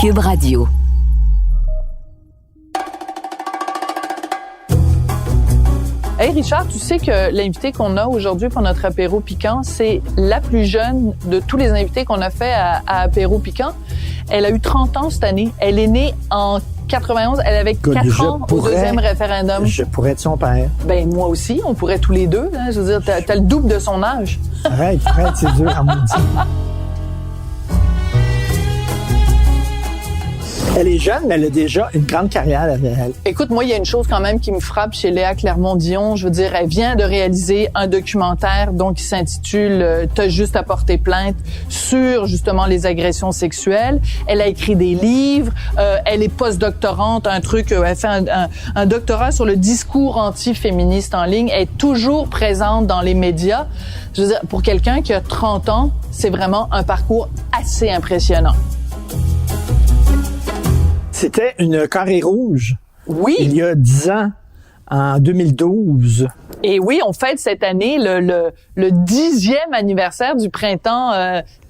Cube Radio. Hey Richard, tu sais que l'invité qu'on a aujourd'hui pour notre apéro piquant, c'est la plus jeune de tous les invités qu'on a fait à apéro piquant. Elle a eu 30 ans cette année. Elle est née en 91. Elle avait 4 ans au deuxième référendum. Je pourrais être son père. Ben moi aussi, on pourrait tous les deux. Hein, je veux dire, t'as le double de son âge. Arrête, c'est dur à maudire. Elle est jeune, mais elle a déjà une grande carrière derrière elle. Écoute, moi, il y a une chose quand même qui me frappe chez Léa Clermont-Dion. Je veux dire, elle vient de réaliser un documentaire donc qui s'intitule « T'as juste à porter plainte » sur justement les agressions sexuelles. Elle a écrit des livres. Elle est post-doctorante, elle fait un doctorat sur le discours anti-féministe en ligne. Elle est toujours présente dans les médias. Je veux dire, pour quelqu'un qui a 30 ans, c'est vraiment un parcours assez impressionnant. C'était une carré rouge. Oui. Il y a 10 ans, en 2012. Et oui, on fête cette année le 10e anniversaire du printemps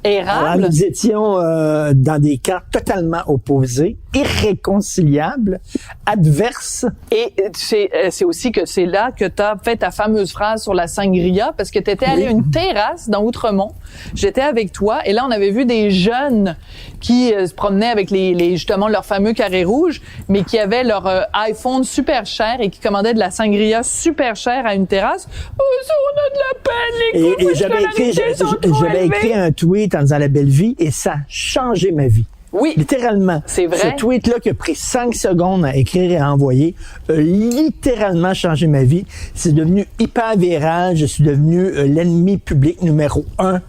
érable. Alors, nous étions dans des camps totalement opposés, irréconciliables, adverses. Et c'est aussi que c'est là que tu as fait ta fameuse phrase sur la sangria, parce que tu étais allé à une terrasse dans Outremont. J'étais avec toi, et là, on avait vu des jeunes qui se promenaient avec justement leur fameux carré rouge, mais qui avaient leur iPhone super cher et qui commandaient de la sangria super chère à une terrasse. Oh, ça, on a de la peine, les coûts. J'avais écrit un tweet en disant la belle vie, et ça a changé ma vie. Oui. Littéralement. C'est vrai. Ce tweet-là qui a pris 5 secondes à écrire et à envoyer a littéralement changé ma vie. C'est devenu hyper viral. Je suis devenu l'ennemi public numéro 1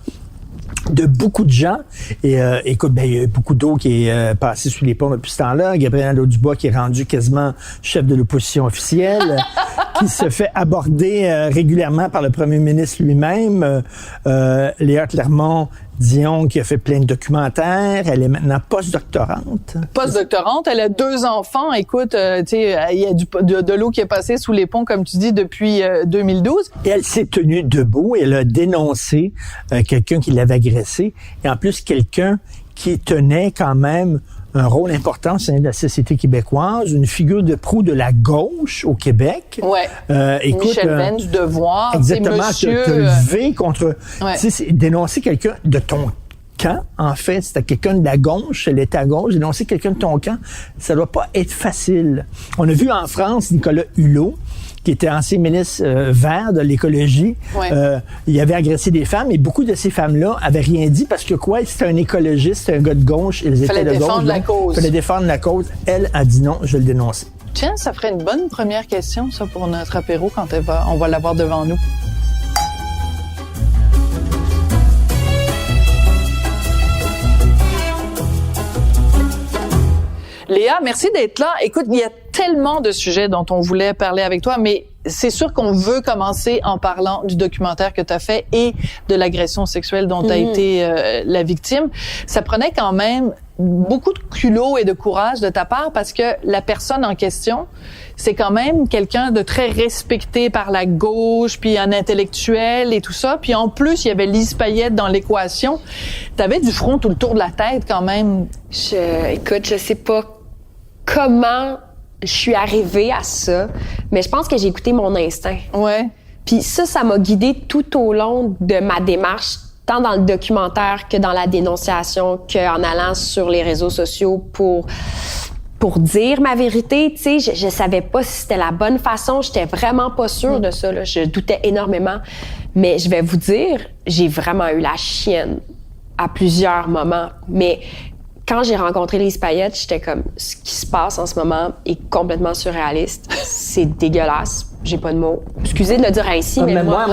de beaucoup de gens. Et écoute, il y a beaucoup d'eau qui est passée sous les ponts depuis ce temps-là. Gabriel Nadeau-Dubois qui est rendu quasiment chef de l'opposition officielle, qui se fait aborder régulièrement par le premier ministre lui-même. Léa Clermont-Dion qui a fait plein de documentaires. Elle est maintenant post-doctorante. Post-doctorante, elle a 2 enfants. Écoute, tu sais, il y a de l'eau qui est passée sous les ponts, comme tu dis, depuis 2012. Et elle s'est tenue debout et elle a dénoncé quelqu'un qui l'avait agressé. Et en plus, quelqu'un qui tenait quand même un rôle important au sein de la société québécoise, une figure de proue de la gauche au Québec. Ouais. Écoute, Michel Venn du Devoir. Exactement, monsieur... te lever contre... Ouais. Tu sais, dénoncer quelqu'un de ton camp, en fait, c'était quelqu'un de la gauche, elle était à gauche, dénoncer quelqu'un de ton camp, ça doit pas être facile. On a vu en France Nicolas Hulot, qui était ancien ministre vert de l'écologie. Ouais. Il avait agressé des femmes et beaucoup de ces femmes-là avaient rien dit parce que quoi, c'était un écologiste, c'était un gars de gauche, ils étaient de gauche. Il fallait défendre la cause. Elle a dit non, je vais le dénoncer. Tiens, ça ferait une bonne première question, ça, pour notre apéro quand on va l'avoir devant nous. Léa, merci d'être là. Écoute, il y a tellement de sujets dont on voulait parler avec toi, mais c'est sûr qu'on veut commencer en parlant du documentaire que tu as fait et de l'agression sexuelle dont tu as été la victime. Ça prenait quand même beaucoup de culot et de courage de ta part parce que la personne en question, c'est quand même quelqu'un de très respecté par la gauche, puis un intellectuel et tout ça. Puis en plus, il y avait Lise Payette dans l'équation. T'avais du front tout le tour de la tête quand même. Écoute, je sais pas comment je suis arrivée à ça, mais je pense que j'ai écouté mon instinct. Ouais. Puis ça m'a guidée tout au long de ma démarche, tant dans le documentaire que dans la dénonciation, qu'en allant sur les réseaux sociaux pour dire ma vérité. Tu sais, je savais pas si c'était la bonne façon, j'étais vraiment pas sûre de ça, là. Je doutais énormément. Mais je vais vous dire, j'ai vraiment eu la chienne à plusieurs moments. Mais quand j'ai rencontré Lise Payette, j'étais comme, ce qui se passe en ce moment est complètement surréaliste. C'est dégueulasse. J'ai pas de mots. Excusez de le dire ainsi, mais moi,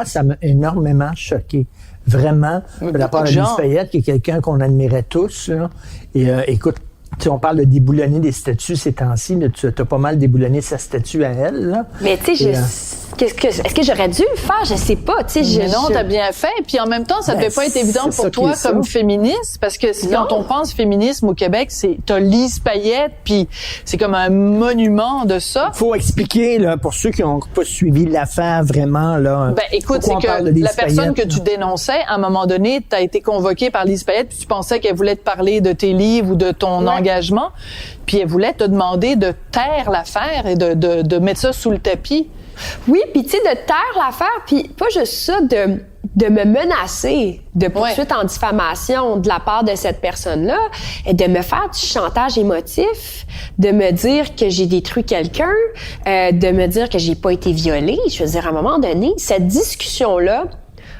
ça m'a énormément choqué. Vraiment, de la part de Lise Payette, qui est quelqu'un qu'on admirait tous, là. Et écoute, Tu sais, on parle de déboulonner des statues ces temps-ci. Tu as pas mal déboulonné sa statue à elle, là. Mais tu sais, est-ce que j'aurais dû le faire? Je sais pas. Tu sais, mais non, t'as bien fait. Puis en même temps, ça devait pas être évident pour toi comme féministe, parce que quand on pense féminisme au Québec, t'as Lise Payette, puis c'est comme un monument de ça. Faut expliquer, là, pour ceux qui n'ont pas suivi l'affaire vraiment, là. Ben, écoute, c'est que la personne que tu dénonçais, à un moment donné, t'as été convoquée par Lise Payette, puis tu pensais qu'elle voulait te parler de tes livres ou de ton engagement, puis elle voulait te demander de taire l'affaire et de mettre ça sous le tapis. Oui, puis tu sais, de taire l'affaire, puis pas juste ça, de me menacer de poursuite en diffamation de la part de cette personne-là, et de me faire du chantage émotif, de me dire que j'ai détruit quelqu'un, de me dire que j'ai pas été violée. Je veux dire, à un moment donné, cette discussion-là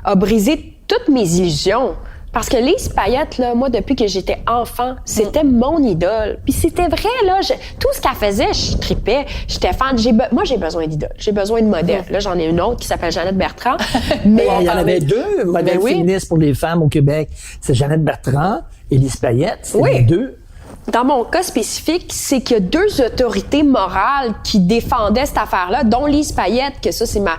a brisé toutes mes illusions. Parce que Lise Payette, là, moi, depuis que j'étais enfant, c'était mon idole. Puis c'était vrai, là, tout ce qu'elle faisait, je tripais, j'étais fan. Moi, j'ai besoin d'idole, j'ai besoin de modèles. Là, j'en ai une autre qui s'appelle Jeannette Bertrand. Mais il y en avait deux modèles féministes pour les femmes au Québec. C'est Jeannette Bertrand et Lise Payette. C'était les deux. Dans mon cas spécifique, c'est qu'il y a deux autorités morales qui défendaient cette affaire-là, dont Lise Payette, que ça, c'est ma...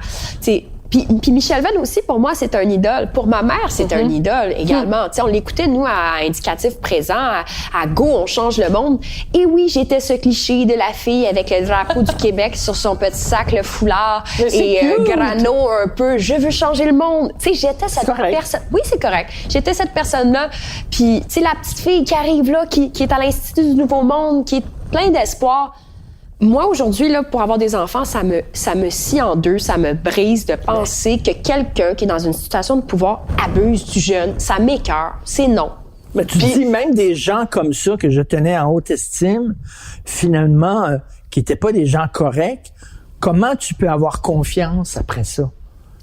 Puis Michel Venn aussi, pour moi, c'est un idole. Pour ma mère, c'est un idole également. Tu sais, on l'écoutait, nous, à Indicatif Présent, à Go, on change le monde. Et oui, j'étais ce cliché de la fille avec le drapeau du Québec sur son petit sac, le foulard et grano un peu. Je veux changer le monde. Tu sais, j'étais cette personne. Oui, c'est correct. J'étais cette personne-là. Puis, tu sais, la petite fille qui arrive là, qui est à l'Institut du Nouveau Monde, qui est plein d'espoir. Moi, aujourd'hui, là, pour avoir des enfants, ça me scie en deux, ça me brise de penser que quelqu'un qui est dans une situation de pouvoir abuse du jeune. Ça m'écoeure. C'est non. Mais tu dis même des gens comme ça que je tenais en haute estime, finalement, qui n'étaient pas des gens corrects. Comment tu peux avoir confiance après ça?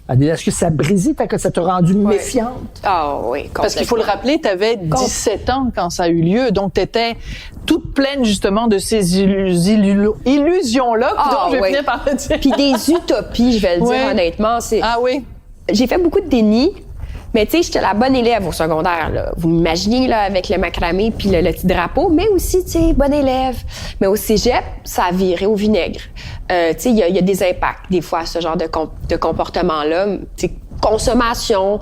Est-ce que ça a brisé, ça t'a rendu méfiante? Ah oui, parce qu'il faut le rappeler, tu avais 17 ans quand ça a eu lieu, donc tu étais toute pleine justement de ces illusions-là. Ah, je vais finir par le dire. Puis des utopies, je vais le dire honnêtement. Ah oui? J'ai fait beaucoup de déni. Mais tu sais, j'étais la bonne élève au secondaire, là. Vous m'imaginez, là, avec le macramé puis le petit drapeau, mais aussi, tu sais, bonne élève. Mais au cégep, ça a viré au vinaigre. Tu sais, il y a des impacts, des fois, ce genre de comportement-là. Tu sais, consommation,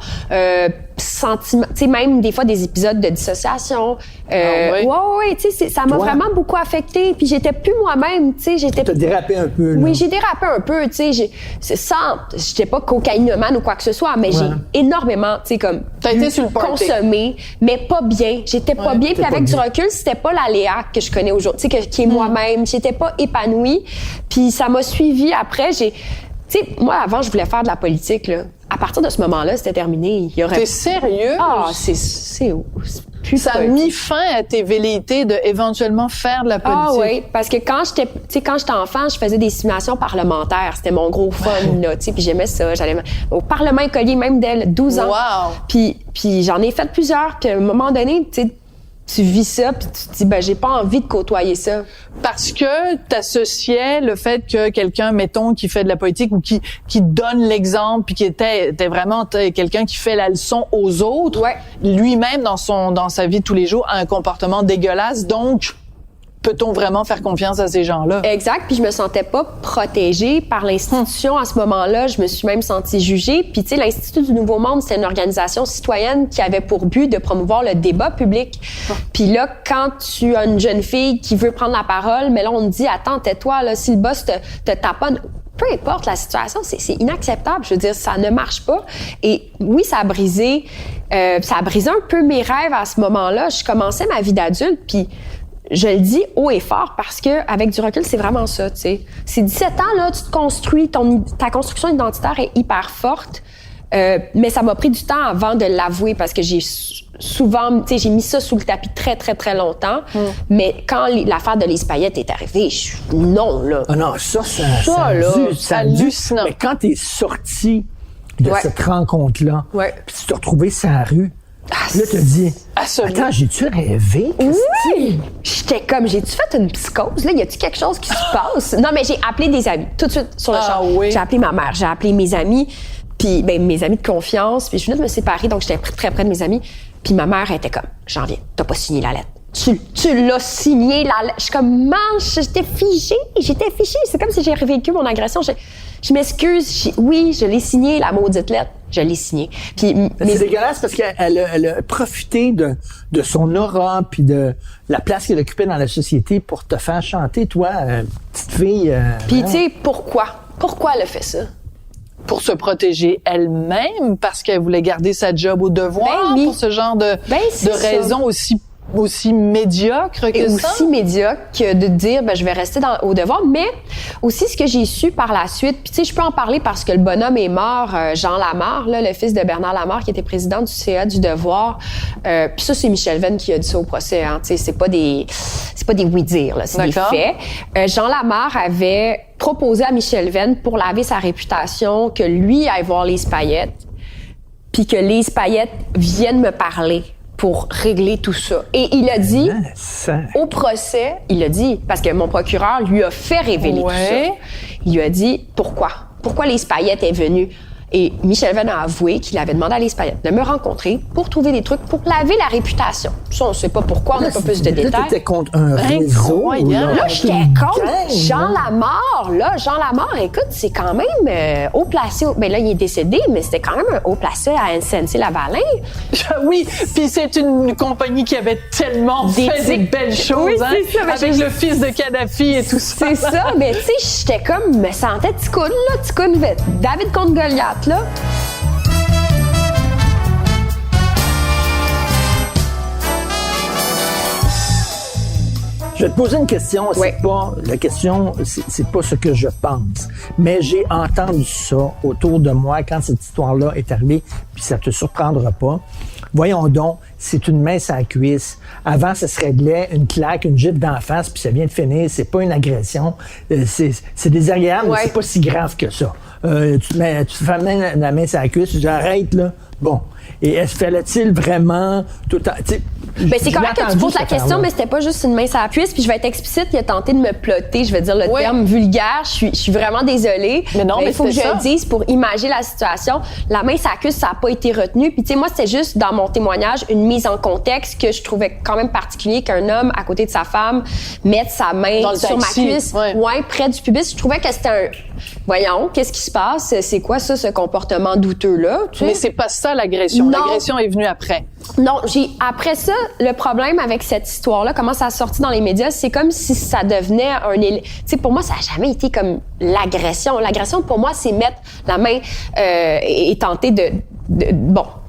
sentiment, tu sais, même des fois des épisodes de dissociation. Ouais, tu sais, ça m'a vraiment beaucoup affectée. Puis j'étais plus moi-même, tu sais, T'as dérapé un peu, là. Oui, j'ai dérapé un peu, tu sais, j'étais pas cocaïnomane ou quoi que ce soit, mais j'ai énormément, tu sais, comme t'as été sur le party. Consommé, mais pas bien. J'étais pas bien, puis avec du recul, c'était pas la Léa que je connais aujourd'hui, tu sais, qui est moi-même. J'étais pas épanouie. Puis ça m'a suivi après, tu sais, moi, avant, je voulais faire de la politique, là. À partir de ce moment-là, c'était terminé. T'es sérieux? Ah, c'est plus ça a mis fin à tes velléités de éventuellement faire de la politique. Ah oui, parce que quand j'étais enfant, je faisais des simulations parlementaires. C'était mon gros fun, là, tu sais, puis j'aimais ça. J'allais au Parlement écolier, même dès 12 ans. Wow! Puis j'en ai fait plusieurs, puis à un moment donné, tu sais, tu vis ça, puis tu te dis, j'ai pas envie de côtoyer ça. Parce que t'associais le fait que quelqu'un, mettons, qui fait de la politique ou qui donne l'exemple, puis qui était vraiment quelqu'un qui fait la leçon aux autres, lui-même, dans sa vie de tous les jours, a un comportement dégueulasse. Donc, peut-on vraiment faire confiance à ces gens-là? Exact. Puis je me sentais pas protégée par l'institution à ce moment-là. Je me suis même sentie jugée. Puis tu sais, l'Institut du Nouveau Monde, c'est une organisation citoyenne qui avait pour but de promouvoir le débat public. Puis là, quand tu as une jeune fille qui veut prendre la parole, mais là, on te dit, attends, tais-toi, là, si le boss te taponne, peu importe la situation, c'est inacceptable. Je veux dire, ça ne marche pas. Et oui, ça a brisé un peu mes rêves à ce moment-là. Je commençais ma vie d'adulte, puis je le dis haut et fort parce que avec du recul, c'est vraiment ça, tu sais. C'est 17 ans, là, tu te construis, ta construction identitaire est hyper forte, mais ça m'a pris du temps avant de l'avouer parce que j'ai souvent, tu sais, j'ai mis ça sous le tapis très, très, très longtemps, mais quand l'affaire de Lise Payette est arrivée, non, là. Ah non, ça hallucinant. Mais quand t'es sorti de cette rencontre-là, puis tu t'es retrouvé sur la rue, là, t'as dit, attends, j'ai-tu rêvé? Oui! J'étais comme, j'ai-tu fait une psychose? Là, y a-tu quelque chose qui se passe? Non, mais j'ai appelé des amis, tout de suite, sur le champ. Oui. J'ai appelé ma mère, j'ai appelé mes amis, puis mes amis de confiance, puis je venais de me séparer, donc j'étais très près de mes amis. Puis ma mère était comme, j'en viens, t'as pas signé la lettre. tu l'as signé. Je suis comme, manche, j'étais figée. C'est comme si j'ai revécu mon agression. Je m'excuse. Oui, je l'ai signé, la maudite lettre. Je l'ai signé. Puis, c'est dégueulasse parce qu'elle a profité de son aura puis de la place qu'elle occupait dans la société pour te faire chanter, toi, petite fille. Puis, tu sais, pourquoi? Pourquoi elle a fait ça? Pour se protéger elle-même, parce qu'elle voulait garder sa job au devoir, oui. pour ce genre de raisons aussi médiocre que et ça. Aussi médiocre que de dire, je vais rester au devoir. Mais aussi, ce que j'ai su par la suite, puis tu sais, je peux en parler parce que le bonhomme est mort, Jean Lamarre, là, le fils de Bernard Lamarre, qui était président du CA du Devoir. Puis ça, c'est Michel Venn qui a dit ça au procès. Hein, tu sais, c'est pas des oui-dire, là, c'est des faits. Jean Lamarre avait proposé à Michel Venn, pour laver sa réputation, que lui aille voir Lise Payette, puis que Lise Payette vienne me parler pour régler tout ça. Et il a dit, au procès, parce que mon procureur lui a fait révéler tout ça, il lui a dit, pourquoi? Pourquoi Lise Payette est venue? Et Michel Venn a avoué qu'il avait demandé à Lise Payette de me rencontrer pour trouver des trucs pour laver la réputation. Ça, on ne sait pas pourquoi, on n'a pas plus de détails. Là, t'étais contre un réseau. Là, j'étais contre Jean Lamarre. Là, Jean Lamarre, écoute, c'est quand même haut placé. Ben là, il est décédé, mais c'était quand même un haut placé à SNC-Lavalin. Oui, puis c'est une compagnie qui avait tellement fait de belles choses, oui, c'est ça, avec le fils de Kadhafi et tout ça. C'est ça, mais tu sais, j'étais comme, me sentais Ticoun, là, Ticoun, David contre Goliath. Là. Je vais te poser une question. C'est pas ce que je pense. Mais j'ai entendu ça autour de moi quand cette histoire-là est arrivée, puis ça te surprendra pas. Voyons donc, c'est une main sur la cuisse. Avant, ça se réglait une claque, une gifle d'en face, puis ça vient de finir. C'est pas une agression. C'est désagréable, mais c'est pas si grave que ça. Tu te fais la main sur la cuisse, tu dis arrête, là. Bon. Et fallait-il vraiment tout le temps... C'est correct que tu poses la question, mais c'était pas juste une main sur la cuisse. Puis je vais être explicite, il a tenté de me plotter, je vais dire le terme vulgaire. Je suis vraiment désolée. Mais non, mais il faut que je le dise pour imaginer la situation. La main sur la cuisse, ça a pas été retenu. Puis tu sais, moi, c'était juste dans mon témoignage une mise en contexte que je trouvais quand même particulier qu'un homme à côté de sa femme mette sa main sur ma cuisse, près du pubis. Je trouvais que c'était un... Voyons, qu'est-ce qui se passe? C'est quoi ça, ce comportement douteux-là? Mais c'est pas ça l'agression. Non. L'agression est venue après. Non, après ça, le problème avec cette histoire-là, comment ça a sorti dans les médias, c'est comme si ça devenait tu sais, pour moi, ça a jamais été comme l'agression. L'agression, pour moi, c'est mettre la main et tenter de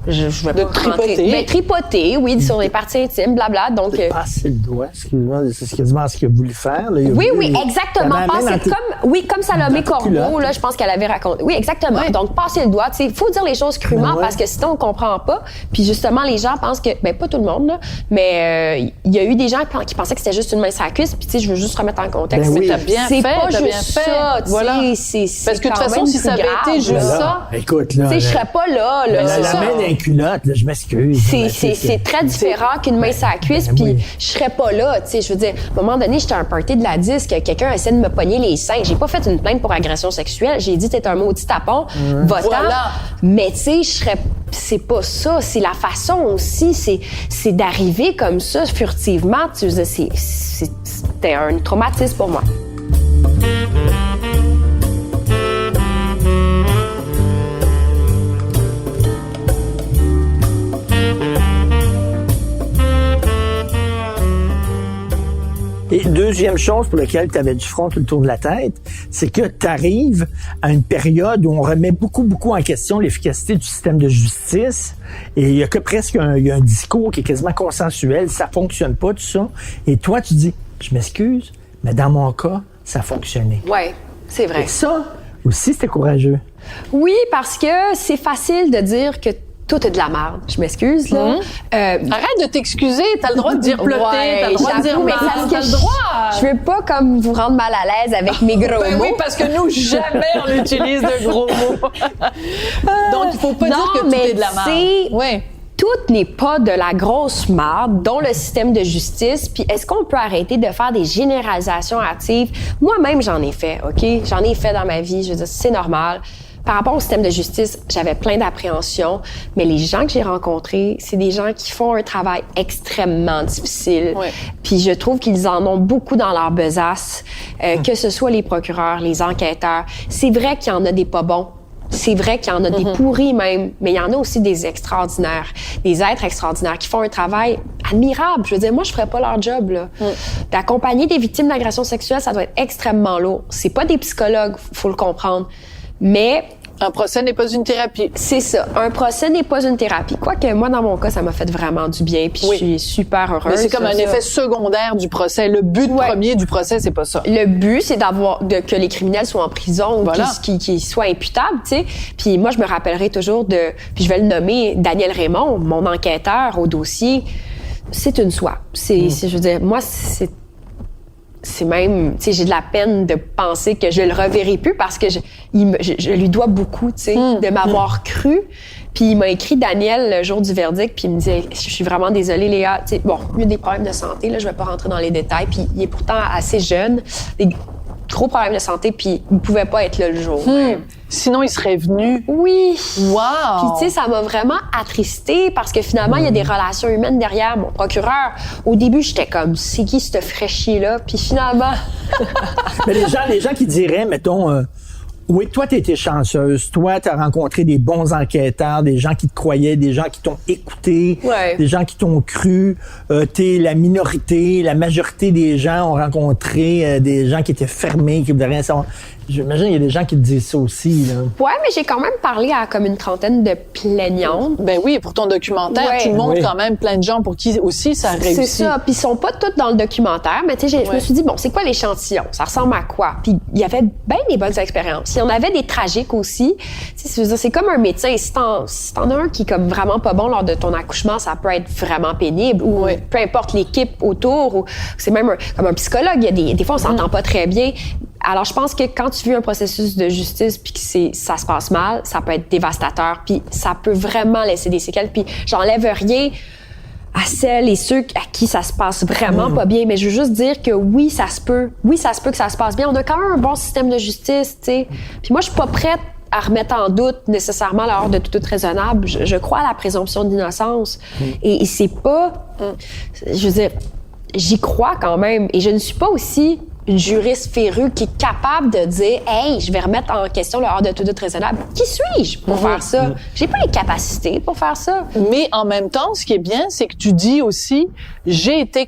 je vais pas tripoter. Tripoter, oui, sur les parties intimes, blabla. Donc, passer le doigt, excuse-moi, c'est quasiment ce qu'il a voulu faire. Là. Oui, exactement. Comme Salomé Corbeau, là, je pense qu'elle avait raconté. Oui, exactement. Oui. Donc, passer le doigt, tu sais, il faut dire les choses crûment parce que sinon, on comprend pas. Puis justement, les gens pensent que, pas tout le monde, là, mais il y a eu des gens qui pensaient que c'était juste une main sur la cuisse. Puis tu sais, je veux juste remettre en contexte. Mais t'as bien fait, pas juste ça, voilà. C'est parce que de toute façon, si ça avait été juste ça, écoute, là, tu sais, je serais pas là. La culotte, là, je m'excuse. C'est très différent qu'une main sur la cuisse, puis je serais pas là, tu sais, je veux dire, à un moment donné, j'étais à un party de la disque, quelqu'un essaie de me pogner les seins, j'ai pas fait une plainte pour agression sexuelle, j'ai dit t'es un maudit tapon, va-t'en, mais tu sais, c'est pas ça, c'est la façon aussi, c'est d'arriver comme ça, furtivement, tu sais, c'était un traumatisme pour moi. Et deuxième chose pour laquelle tu avais du front tout le tour de la tête, c'est que tu arrives à une période où on remet beaucoup en question l'efficacité du système de justice. Et il y a que presque un discours qui est quasiment consensuel. Ça fonctionne pas, tout ça. Et toi, tu dis, je m'excuse, mais dans mon cas, ça a fonctionné. Oui, c'est vrai. Et ça aussi, c'était courageux. Oui, parce que c'est facile de dire que tout est de la merde. Je m'excuse, là. Arrête de t'excuser. T'as le droit de dire plotter. T'as le droit de dire mal. T'as le droit. Je veux pas comme vous rendre mal à l'aise avec mes gros mots. Oui, parce que nous, jamais on utilise de gros mots. Donc, il faut pas dire que tout est de la merde. Oui. Tout n'est pas de la grosse marde, dont le système de justice. Puis est-ce qu'on peut arrêter de faire des généralisations hâtives? Moi-même, j'en ai fait, OK? J'en ai fait dans ma vie. Je veux dire, c'est normal. par rapport au système de justice, j'avais plein d'appréhensions, mais les gens que j'ai rencontrés, c'est des gens qui font un travail extrêmement difficile. Ouais. Puis je trouve qu'ils en ont beaucoup dans leur besace, que ce soit les procureurs, les enquêteurs. C'est vrai qu'il y en a des pas bons. C'est vrai qu'il y en a des pourris même, mais il y en a aussi des extraordinaires, des êtres extraordinaires qui font un travail admirable. Je veux dire, moi, je ferais pas leur job, là. D'accompagner des victimes d'agressions sexuelles, ça doit être extrêmement lourd. C'est pas des psychologues, faut le comprendre. Mais Un procès n'est pas une thérapie. c'est ça. Un procès n'est pas une thérapie. Quoique, moi, dans mon cas, ça m'a fait vraiment du bien, puis je suis super heureuse. Mais c'est comme de un ça. effet secondaire du procès. Le but premier du procès, c'est pas ça. Le but, c'est que les criminels soient en prison Voilà. ou qu'ils soient imputables, tu sais. Puis moi, je me rappellerai toujours puis je vais le nommer, Daniel Raymond, mon enquêteur au dossier. C'est une soie. Je veux dire, moi, c'est même, tu sais, j'ai de la peine de penser que je le reverrai plus parce que je lui dois beaucoup, tu sais, de m'avoir cru. Puis il m'a écrit, Daniel, le jour du verdict, puis il me dit « Je suis vraiment désolée, Léa. » Tu sais, bon, il y a des problèmes de santé, là, je vais pas rentrer dans les détails. Puis il est pourtant assez jeune, des gros problèmes de santé, puis il pouvait pas être là le jour. Sinon, il serait venu. Oui. Wow! Puis, tu sais, ça m'a vraiment attristée parce que finalement, il y a des relations humaines derrière. Mon procureur, au début, j'étais comme, c'est qui ce fraîchier-là? Puis finalement. Mais les gens qui diraient, mettons, oui, toi, t'as été chanceuse. Toi, t'as rencontré des bons enquêteurs, des gens qui te croyaient, des gens qui t'ont écouté, des gens qui t'ont cru. T'es la minorité, la majorité des gens ont rencontré des gens qui étaient fermés, qui voulaient rien savoir. J'imagine qu'il y a des gens qui te disent ça aussi, là. Ouais, mais j'ai quand même parlé à comme une trentaine de plaignantes. Ben oui, pour ton documentaire, Ouais. tu montres Oui. quand même plein de gens pour qui aussi ça a réussi. C'est ça. Puis ils sont pas tous dans le documentaire, mais tu sais, je me suis dit, bon, c'est quoi l'échantillon? Ça ressemble à quoi? Puis il y avait bien des bonnes expériences. Il y en avait des tragiques aussi. Tu sais, c'est comme un médecin. Si t'en as un qui est comme vraiment pas bon lors de ton accouchement, ça peut être vraiment pénible. Ou peu importe l'équipe autour. Ou c'est même comme un psychologue. Il y a des fois, on s'entend pas très bien. Alors, je pense que quand tu vis un processus de justice puis que ça se passe mal, ça peut être dévastateur puis ça peut vraiment laisser des séquelles. Puis j'enlève rien à celles et ceux à qui ça se passe vraiment pas bien, mais je veux juste dire que oui, ça se peut. Oui, ça se peut que ça se passe bien. On a quand même un bon système de justice, tu sais. Puis moi, je suis pas prête à remettre en doute nécessairement l'ordre de tout raisonnable. Je crois à la présomption d'innocence. Et c'est pas... Je veux dire, j'y crois quand même. Et je ne suis pas aussi une juriste férue qui est capable de dire « Hey, je vais remettre en question le hors de tout doute raisonnable. » Qui suis-je pour faire ça? J'ai pas les capacités pour faire ça. Mais en même temps, ce qui est bien, c'est que tu dis aussi, j'ai été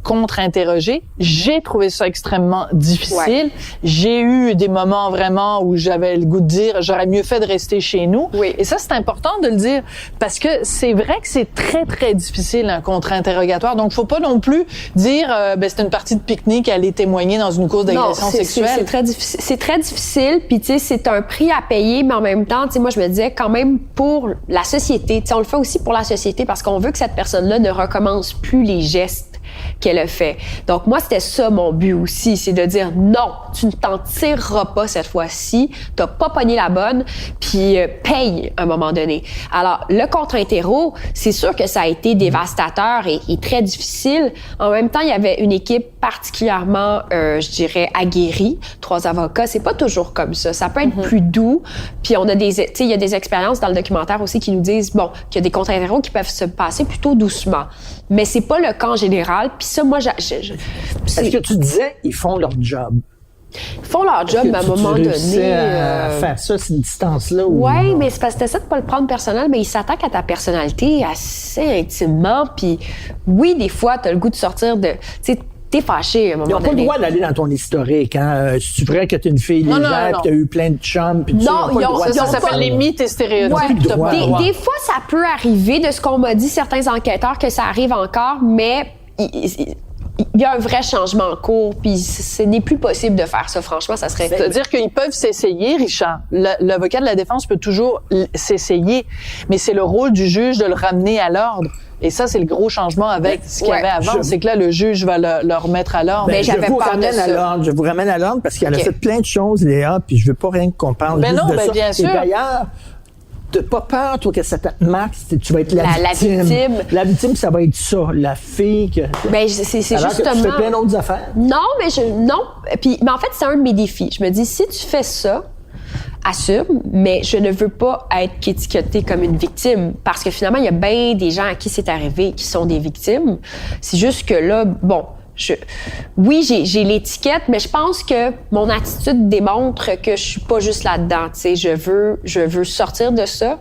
contre-interrogée, j'ai trouvé ça extrêmement difficile, Ouais. j'ai eu des moments vraiment où j'avais le goût de dire, j'aurais mieux fait de rester chez nous. Oui. Et ça, c'est important de le dire, parce que c'est vrai que c'est très, très difficile, un contre-interrogatoire. Donc, faut pas non plus dire, c'est une partie de pique-nique, aller témoigner dans une cause d'agression sexuelle. C'est très difficile. C'est très difficile, puis tu sais, c'est un prix à payer, mais en même temps, tu sais, moi, je me disais quand même pour la société, tu sais, on le fait aussi pour la société parce qu'on veut que cette personne-là ne recommence plus les gestes qu'elle a fait. Donc, moi, c'était ça mon but aussi, c'est de dire non, tu ne t'en tireras pas cette fois-ci, t'as pas pogné la bonne, puis paye à un moment donné. Alors, le contre-interro, c'est sûr que ça a été dévastateur et très difficile. En même temps, il y avait une équipe particulièrement, je dirais, aguerrie. 3 avocats, c'est pas toujours comme ça. Ça peut être plus doux. Puis on a tu sais, il y a des expériences dans le documentaire aussi qui nous disent, bon, qu'il y a des contre-interros qui peuvent se passer plutôt doucement. Mais c'est pas le cas en général. Puis ça, moi, Est-ce que tu disais, ils font leur job? ils font leur job, mais à un moment tu donné... réussissais à faire ça, cette distance-là? Ou Oui, non? mais c'est parce que t'essaies de pas le prendre personnel, mais il s'attaque à ta personnalité assez intimement. Puis oui, des fois, t'as le goût de sortir de... Tu sais, t'es fâché à un moment Ils n'ont donné. pas le droit d'aller dans ton historique, hein? C'est vrai que t'es une fille Non, non, légère, non. puis t'as eu plein de chums, puis Non, tu ils ont- Ça ils ont s'appelle pas- les mythes et stéréotypes. Ouais. T'as pas le droit. Des fois, ça peut arriver, de ce qu'on m'a dit certains enquêteurs, que ça arrive encore, mais il y a un vrai changement en cours, puis ce n'est plus possible de faire ça. Franchement, ça serait... C'est-à-dire qu'ils peuvent s'essayer, Richard. L'avocat de la défense peut toujours s'essayer, mais c'est le rôle du juge de le ramener à l'ordre. Et ça, c'est le gros changement avec ce qu'il y Ouais. avait avant. Je- C'est que là, le juge va le remettre à l'ordre. Mais Je j'avais vous peur de ramène à ça. l'ordre. Je vous ramène à l'ordre parce qu'elle a Ok. fait plein de choses, Léa, puis je veux pas rien qu'on parle Ben juste non, de ben ça. bien sûr. Et d'ailleurs, t'as pas peur, toi, que ça te marque, tu vas être la La victime. victime. La victime, ça va être ça, la fille que... Ben, c'est Alors que tu justement... fais plein d'autres affaires. Non, mais en fait, c'est un de mes défis. Je me dis, si tu fais ça, assume, mais je ne veux pas être étiquetée comme une victime parce que finalement, il y a bien des gens à qui c'est arrivé qui sont des victimes. C'est juste que là, bon, oui, j'ai l'étiquette, mais je pense que mon attitude démontre que je suis pas juste là-dedans. Tu sais, je veux sortir de ça.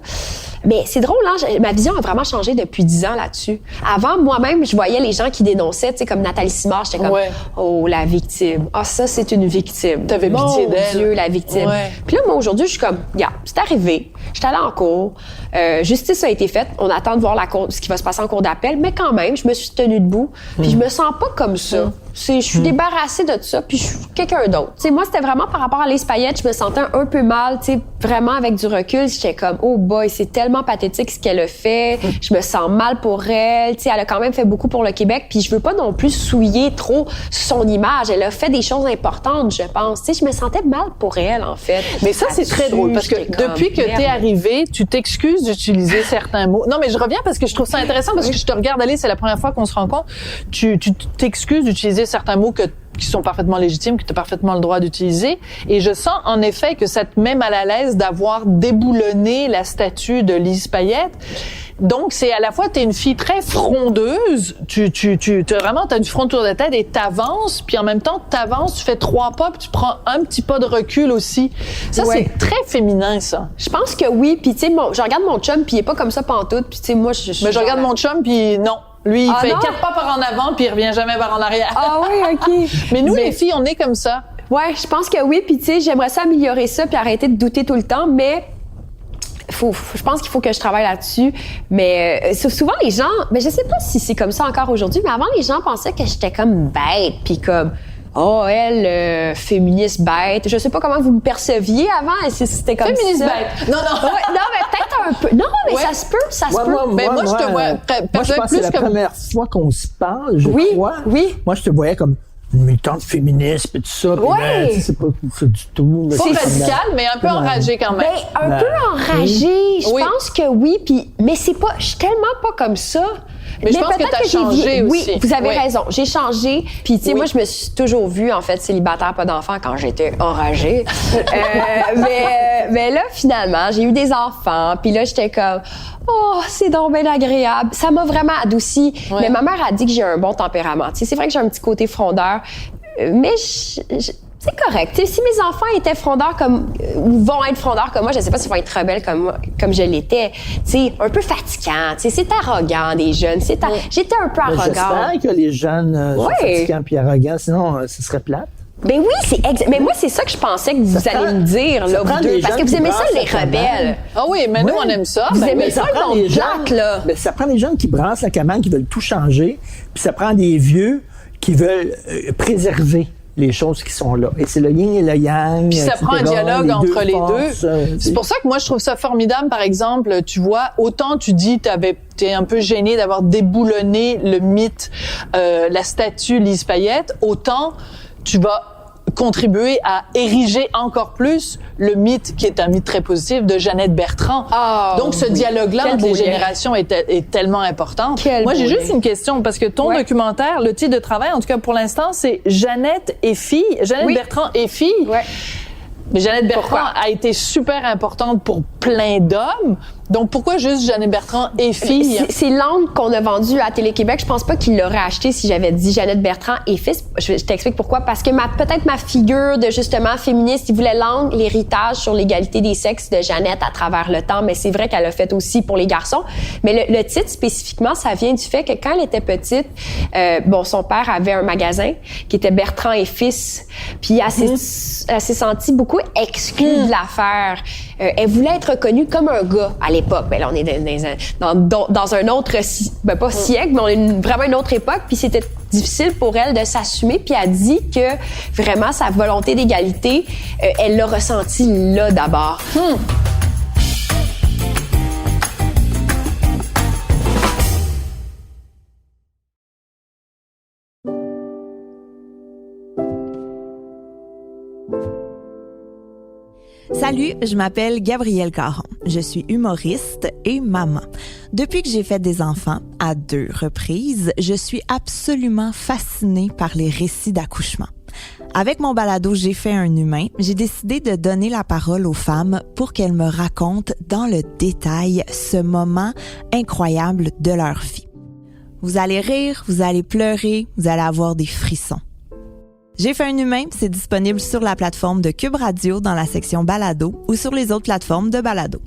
Mais c'est drôle, hein? Ma vision a vraiment changé depuis 10 ans là-dessus. Avant, moi-même, je voyais les gens qui dénonçaient, tu sais, comme Nathalie Simard, j'étais comme, oh, la victime. Ah, ça, c'est une victime. T'avais pitié d'elle. Mon Dieu, la victime. Ouais. Puis là, moi, aujourd'hui, je suis comme, regarde, c'est arrivé. J'étais allée en cours. Justice a été faite. On attend de voir ce qui va se passer en cours d'appel. Mais quand même, je me suis tenue debout. Puis je me sens pas comme ça. Je suis débarrassée de ça, puis je suis quelqu'un d'autre. Tu sais, moi, c'était vraiment par rapport à Lise Payette, je me sentais un peu mal, tu sais, vraiment avec du recul. J'étais comme, oh boy, c'est tellement pathétique ce qu'elle a fait. Je me sens mal pour elle. Tu sais, elle a quand même fait beaucoup pour le Québec, puis je veux pas non plus souiller trop son image. Elle a fait des choses importantes, je pense. Tu sais, je me sentais mal pour elle, en fait. Mais ça, c'est très drôle, parce que depuis que t'es arrivée, tu t'excuses d'utiliser certains mots. Non, mais je reviens parce que je trouve ça intéressant, parce que je te regarde aller, c'est la première fois qu'on se rencontre. Tu t'excuses d'utiliser certains mots qui sont parfaitement légitimes, que tu as parfaitement le droit d'utiliser. Et je sens en effet que ça te met mal à l'aise d'avoir déboulonné la statue de Lise Payette. Donc, c'est à la fois, t'es une fille très frondeuse, t'as du front autour de la tête et t'avances, puis en même temps, tu fais 3 pas, puis tu prends un petit pas de recul aussi. Ça, c'est très féminin, ça. Je pense que oui, puis tu sais, je regarde mon chum, puis il est pas comme ça pantoute, puis tu sais, moi, Mais je regarde mon chum, puis non. Lui, il fait 4 pas par en avant, puis il revient jamais par en arrière. Ah oui, OK. Mais nous, les filles, on est comme ça. Ouais, je pense que oui, puis tu sais, j'aimerais ça améliorer ça, puis arrêter de douter tout le temps, mais je pense qu'il faut que je travaille là-dessus. Mais souvent, les gens, mais je sais pas si c'est comme ça encore aujourd'hui, mais avant, les gens pensaient que j'étais comme bête, puis comme... Oh, elle, féministe bête. Je sais pas comment vous me perceviez avant. C'était comme féministe ça. Bête. Non, non, mais peut-être un peu. Non, mais ça se peut, ça se peut. Moi, je te vois. Moi, je pense que c'est la première fois qu'on se parle, je crois. Oui. Moi, je te voyais comme une militante féministe et tout ça. Oui. C'est pas ça du tout. Pas radical, mais un peu enragé quand même. Ben, un peu enragé. Je pense que oui. Puis, mais c'est pas. Je suis tellement pas comme ça. Mais je pense que t'as changé aussi. Oui, vous avez raison. J'ai changé. Puis, tu sais, moi, je me suis toujours vue, en fait, célibataire, pas d'enfant, quand j'étais enragée. Mais là, finalement, j'ai eu des enfants. Puis là, j'étais comme, oh, c'est donc bien agréable. Ça m'a vraiment adouci. Ouais. Mais ma mère a dit que j'ai un bon tempérament. Tu sais, c'est vrai que j'ai un petit côté frondeur. Mais c'est correct. T'sais, si mes enfants étaient frondeurs ou vont être frondeurs comme moi, je sais pas s'ils vont être rebelles comme moi, comme je l'étais. T'sais, un peu fatigant. T'sais, c'est arrogant des jeunes. J'étais un peu arrogante. J'espère que les jeunes sont fatigants puis arrogants, sinon ce serait plate. Ben oui, mais moi c'est ça que je pensais que vous allez me dire là, vous deux, parce que vous aimez ça les rebelles. Ah oui, mais nous on aime ça. Vous aimez ça le monde plate là. Ben ça prend des jeunes qui brassent la cabane, qui veulent tout changer, puis ça prend des vieux qui veulent préserver les choses qui sont là. Et c'est le yin et le yang. Puis ça prend un dialogue entre les deux. C'est pour ça que moi, je trouve ça formidable, par exemple, tu vois, autant tu dis, t'es un peu gêné d'avoir déboulonné le mythe, la statue Lise Payette, autant tu vas contribuer à ériger encore plus le mythe, qui est un mythe très positif, de Jeannette Bertrand. Oh, donc, ce dialogue-là entre les générations est tellement important. Moi, j'ai juste une question, parce que ton documentaire, le titre de travail, en tout cas pour l'instant, c'est Jeannette et fille. Jeannette Bertrand et fille. Ouais. Mais Jeannette Bertrand a été super importante pour plein d'hommes. Donc, pourquoi juste Jeannette Bertrand et fille? C'est l'angle qu'on a vendu à Télé-Québec. Je pense pas qu'il l'aurait acheté si j'avais dit Jeannette Bertrand et fils. Je t'explique pourquoi. Parce que peut-être ma figure de, justement, féministe, il voulait l'héritage sur l'égalité des sexes de Jeannette à travers le temps. Mais c'est vrai qu'elle a fait aussi pour les garçons. Mais le titre, spécifiquement, ça vient du fait que quand elle était petite, son père avait un magasin qui était Bertrand et fils. Puis elle s'est sentie beaucoup exclue de l'affaire. Elle voulait être reconnue comme un gars à l'époque. Ben là, on est dans un autre, pas siècle, mais on est vraiment une autre époque. Puis c'était difficile pour elle de s'assumer. Puis elle dit que vraiment sa volonté d'égalité, elle l'a ressentie là d'abord. Salut, je m'appelle Gabrielle Caron. Je suis humoriste et maman. Depuis que j'ai fait des enfants, à 2 reprises, je suis absolument fascinée par les récits d'accouchement. Avec mon balado J'ai fait un humain, j'ai décidé de donner la parole aux femmes pour qu'elles me racontent dans le détail ce moment incroyable de leur vie. Vous allez rire, vous allez pleurer, vous allez avoir des frissons. J'ai fait un humain, c'est disponible sur la plateforme de Cube Radio dans la section balado ou sur les autres plateformes de balado.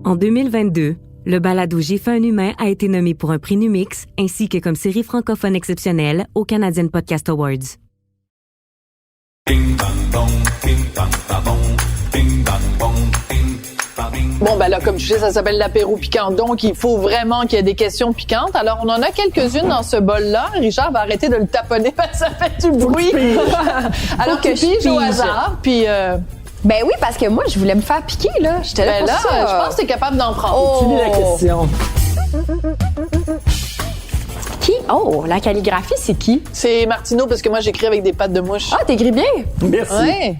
En 2022, le balado J'ai fait un humain a été nommé pour un prix Numix ainsi que comme série francophone exceptionnelle aux Canadian Podcast Awards. Bon, ben là, comme tu sais, ça s'appelle l'apéro piquant. Donc, il faut vraiment qu'il y ait des questions piquantes. Alors, on en a quelques-unes dans ce bol-là. Richard va arrêter de le taponner parce que ça fait du bruit. Alors que je pige au hasard. Puis, Ben oui, parce que moi, je voulais me faire piquer, là. J'étais là ben pour là, ça. je pense que t'es capable d'en prendre. Tu lis la question. Qui? Oh, la calligraphie, c'est qui? C'est Martineau, parce que moi, j'écris avec des pattes de mouche. Ah, t'écris bien. Merci. Ouais.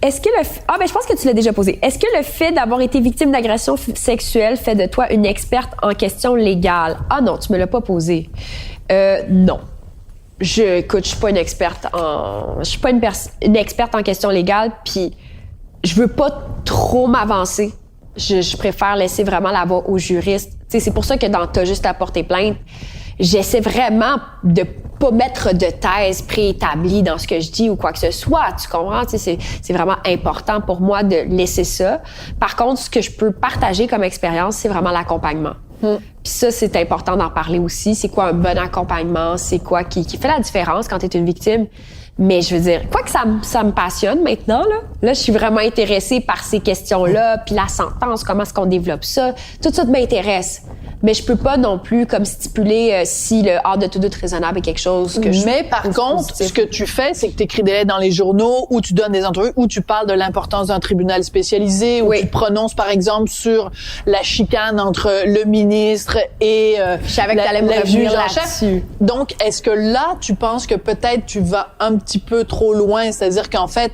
Est-ce que je pense que tu l'as déjà posé. Est-ce que le fait d'avoir été victime d'agression sexuelle fait de toi une experte en questions légales? Ah non, tu me l'as pas posé. Non. Je suis pas une experte une experte en questions légales, puis je veux pas trop m'avancer. Je préfère laisser vraiment la voix aux juristes. Tu sais, c'est pour ça que dans T'as juste à porter plainte, j'essaie vraiment de pas mettre de thèse préétablie dans ce que je dis ou quoi que ce soit. Tu comprends? Tu sais, c'est vraiment important pour moi de laisser ça. Par contre, ce que je peux partager comme expérience, c'est vraiment l'accompagnement. Puis ça, c'est important d'en parler aussi. C'est quoi un bon accompagnement? C'est quoi qui fait la différence quand tu es une victime? Mais je veux dire, quoi que ça me passionne maintenant, là, je suis vraiment intéressée par ces questions-là, puis la sentence, comment est-ce qu'on développe ça. Tout ça m'intéresse. Mais je peux pas non plus comme stipuler si le hors de tout doute raisonnable est quelque chose que je... Mais par contre, ce que tu fais, c'est que tu écris des lettres dans les journaux, où tu donnes des entrevues, où tu parles de l'importance d'un tribunal spécialisé, où tu prononces, par exemple, sur la chicane entre le ministre et je savais que t'allais me revenir là-dessus. Donc, est-ce que là, tu penses que peut-être tu vas un petit peu trop loin, c'est-à-dire qu'en fait,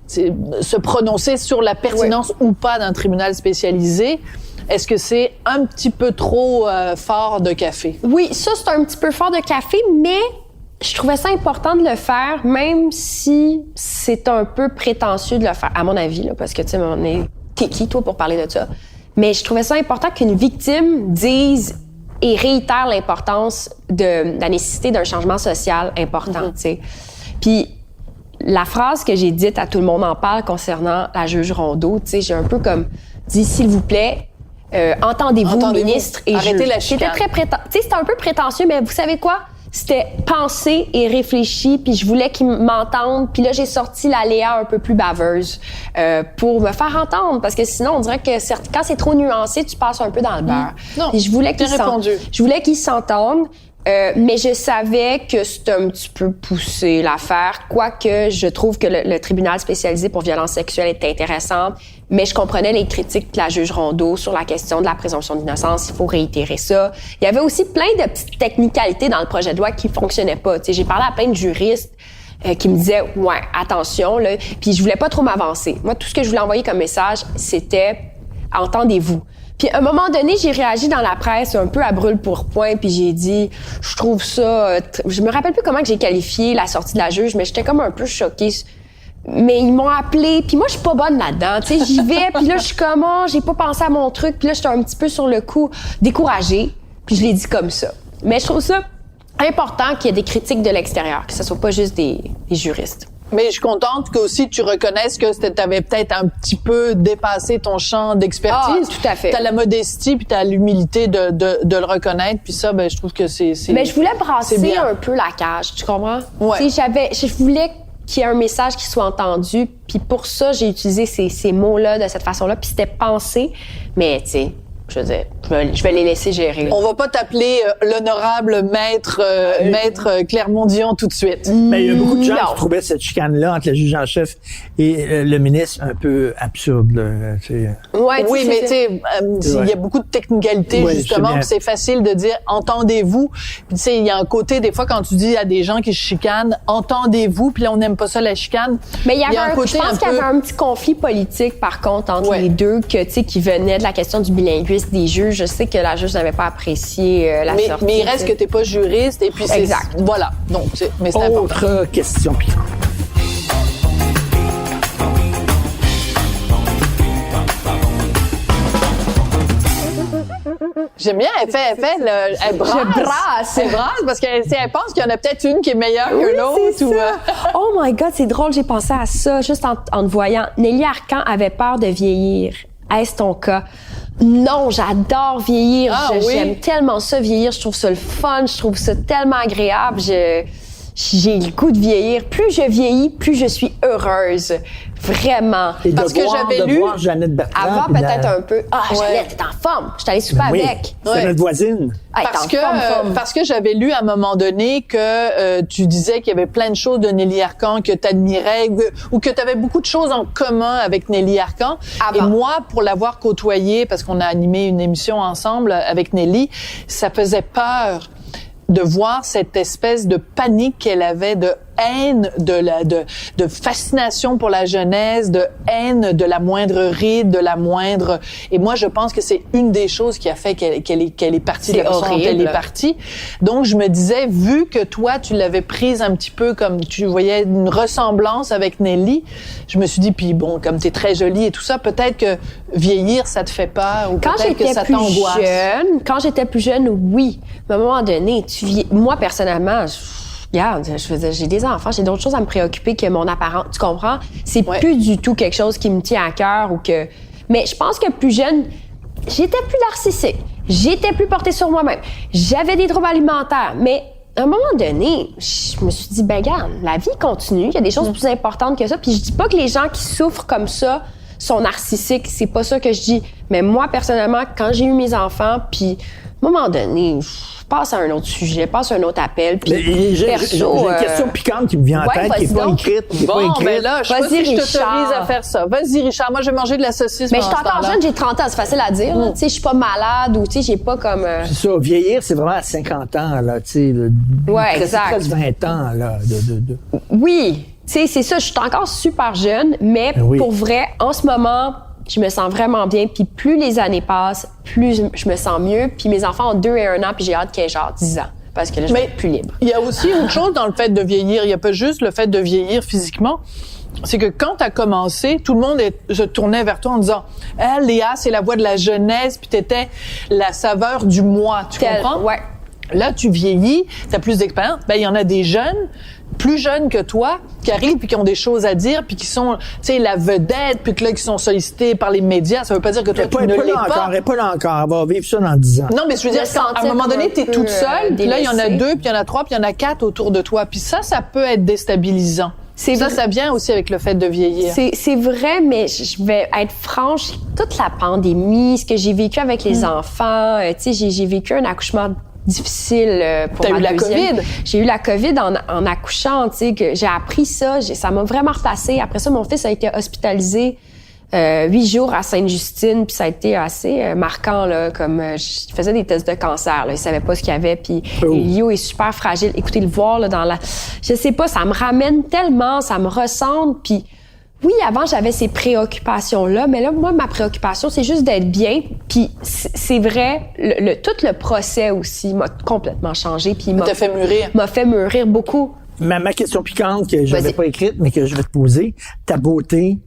se prononcer sur la pertinence ou pas d'un tribunal spécialisé, est-ce que c'est un petit peu trop fort de café? Oui, ça, c'est un petit peu fort de café, mais je trouvais ça important de le faire, même si c'est un peu prétentieux de le faire, à mon avis, là, parce que, tu sais, t'es qui, toi, pour parler de ça? Mais je trouvais ça important qu'une victime dise et réitère l'importance de la nécessité d'un changement social important, tu sais. Puis la phrase que j'ai dite à Tout le monde en parle concernant la juge Rondeau, tu sais, j'ai un peu comme dit, s'il vous plaît, entendez-vous, ministre et arrêtez juge. la chicane. C'était très c'était un peu prétentieux, mais vous savez quoi? C'était pensé et réfléchi, puis je voulais qu'ils m'entendent. Puis là, j'ai sorti la Léa un peu plus baveuse pour me faire entendre, parce que sinon, on dirait que quand c'est trop nuancé, tu passes un peu dans le beurre. Non, puis je voulais qu'ils s'entendent. Mais je savais que c'était un petit peu poussé l'affaire, quoique je trouve que le tribunal spécialisé pour violences sexuelles est intéressant, mais je comprenais les critiques de la juge Rondeau sur la question de la présomption d'innocence, il faut réitérer ça. Il y avait aussi plein de petites technicalités dans le projet de loi qui fonctionnaient pas. Tu sais, j'ai parlé à plein de juristes qui me disaient « ouais, attention », là, puis je voulais pas trop m'avancer. Moi, tout ce que je voulais envoyer comme message, c'était « entendez-vous ». Puis à un moment donné, j'ai réagi dans la presse un peu à brûle-pourpoint, puis j'ai dit, je trouve ça... je me rappelle plus comment que j'ai qualifié la sortie de la juge, mais j'étais comme un peu choquée. Mais ils m'ont appelé, puis moi, je suis pas bonne là-dedans, tu sais, j'y vais, puis là, je suis comme, oh, j'ai pas pensé à mon truc, puis là, j'étais un petit peu sur le coup découragée, puis je l'ai dit comme ça. Mais je trouve ça important qu'il y ait des critiques de l'extérieur, que ce soit pas juste des juristes. Mais je suis contente que aussi tu reconnaisses que t'avais peut-être un petit peu dépassé ton champ d'expertise. Ah, tout à fait. T'as la modestie puis t'as l'humilité de le reconnaître. Puis ça, ben je trouve que c'est. Mais je voulais brasser un peu la cage, tu comprends? Ouais. Tu sais, je voulais qu'il y ait un message qui soit entendu. Puis pour ça, j'ai utilisé ces mots-là de cette façon-là. Puis c'était pensé, mais tu sais. Je veux dire, je vais les laisser gérer. On va pas t'appeler l'honorable maître Clermont-Dion tout de suite. Mais il y a beaucoup de gens qui trouvaient cette chicane-là entre le juge en chef et le ministre un peu absurde. Là, oui, mais tu sais, il y a beaucoup de technicalités, justement. C'est facile de dire « entendez-vous ». Puis tu sais, il y a un côté, des fois, quand tu dis à des gens qui se chicanent « entendez-vous », puis là, on n'aime pas ça, la chicane. Mais je pense qu'il y avait un petit conflit politique, par contre, entre les deux, qui venait de la question du bilinguisme liste des juges. Je sais que la juge n'avait pas apprécié la sortie. Mais il reste que t'es pas juriste et puis c'est... Exact. Voilà. Donc, mais c'est important. Autre question piquante. J'aime bien, elle brasse. Je brasse. Elle brasse parce qu'elle pense qu'il y en a peut-être une qui est meilleure que l'autre. C'est ça. Oh my God, c'est drôle, j'ai pensé à ça juste en te voyant. Nelly Arcan avait peur de vieillir. Est-ce ton cas? Non, j'adore vieillir. J'aime tellement ça, vieillir. Je trouve ça le fun. Je trouve ça tellement agréable. J'ai le goût de vieillir. Plus je vieillis, plus je suis heureuse. Vraiment. Et parce que j'avais lu... voir Jeannette Bertrand. Avant, peut-être un peu. Jeannette, t'es en forme. Je suis allée souper avec. C'est notre voisine. Parce que j'avais lu à un moment donné que tu disais qu'il y avait plein de choses de Nelly Arcan que t'admirais ou que t'avais beaucoup de choses en commun avec Nelly Arcan. Et moi, pour l'avoir côtoyée, parce qu'on a animé une émission ensemble avec Nelly, ça faisait peur de voir cette espèce de panique qu'elle avait, de haine, de fascination pour la jeunesse, de haine de la moindre ride, de la moindre... Et moi, je pense que c'est une des choses qui a fait qu'elle est partie de la façon dont elle est partie. Donc, je me disais, vu que toi, tu l'avais prise un petit peu comme tu voyais une ressemblance avec Nelly, je me suis dit, puis bon, comme t'es très jolie et tout ça, peut-être que vieillir, ça te fait peur ou peut-être que ça t'angoisse. Quand j'étais plus jeune, oui. Mais à un moment donné, moi, personnellement... Regarde, j'ai des enfants, j'ai d'autres choses à me préoccuper que mon apparence. Tu comprends? C'est plus du tout quelque chose qui me tient à cœur ou que... Mais je pense que plus jeune, j'étais plus narcissique. J'étais plus portée sur moi-même. J'avais des troubles alimentaires. Mais à un moment donné, je me suis dit, ben regarde, la vie continue. Il y a des choses plus importantes que ça. Puis je dis pas que les gens qui souffrent comme ça sont narcissiques. C'est pas ça que je dis. Mais moi, personnellement, quand j'ai eu mes enfants, puis à un moment donné... passe à un autre sujet, passe à un autre appel. Puis j'ai une question piquante qui me vient en tête, qui n'est pas écrite. Ben là, je sais pas si je t'autorise à faire ça. Vas-y, Richard. Moi, je vais manger de la saucisse. Mais je suis encore jeune, j'ai 30 ans. C'est facile à dire. Tu sais, je suis pas malade ou tu sais, j'ai pas comme... C'est ça. Vieillir, c'est vraiment à 50 ans, là, tu sais. Exact. Presque 20 ans, là. Oui. Tu sais, c'est ça. Je suis encore super jeune, mais pour vrai, en ce moment... Je me sens vraiment bien, puis plus les années passent, plus je me sens mieux. Puis mes enfants ont 2 et 1 an, puis j'ai hâte qu'ils aient genre 10 ans, parce que là, je vais être plus libre. Il y a aussi autre chose dans le fait de vieillir. Il n'y a pas juste le fait de vieillir physiquement. C'est que quand tu as commencé, tout le monde se tournait vers toi en disant « Ah, Léa, c'est la voix de la jeunesse, puis t'étais la saveur du moi. » Tu comprends? Ouais. Là, tu vieillis, tu as plus d'expérience. Ben, il y en a des jeunes, plus jeunes que toi, qui arrivent puis qui ont des choses à dire puis qui sont, tu sais, la vedette puis que là, qui sont sollicités par les médias. Ça veut pas dire que toi, tu ne l'es pas. Elle n'est pas là encore. Elle va vivre ça dans 10 ans. Non, mais je veux dire, à un moment donné, t'es toute seule, puis là, il y en a 2, puis il y en a 3, puis il y en a 4 autour de toi. Puis ça peut être déstabilisant. Ça vient aussi avec le fait de vieillir. C'est vrai, mais je vais être franche. Toute la pandémie, ce que j'ai vécu avec les enfants, tu sais, j'ai vécu un accouchement difficile pour ma deuxième. T'as eu la COVID? J'ai eu la COVID en accouchant, tu sais, que j'ai appris ça. Ça m'a vraiment replacé. Après ça, mon fils a été hospitalisé 8 jours à Sainte-Justine, puis ça a été assez marquant, là, comme je faisais des tests de cancer, là, il savait pas ce qu'il y avait, puis Elio est super fragile. Écoutez, le voir là, je sais pas, ça me ramène tellement, ça me ressemble, puis oui, avant, j'avais ces préoccupations-là, mais là, moi, ma préoccupation, c'est juste d'être bien. Puis c'est vrai, tout le procès aussi m'a complètement changé. Puis m'a fait mûrir. M'a fait mûrir beaucoup. Ma question piquante que je n'avais pas écrite, mais que je vais te poser, ta beauté,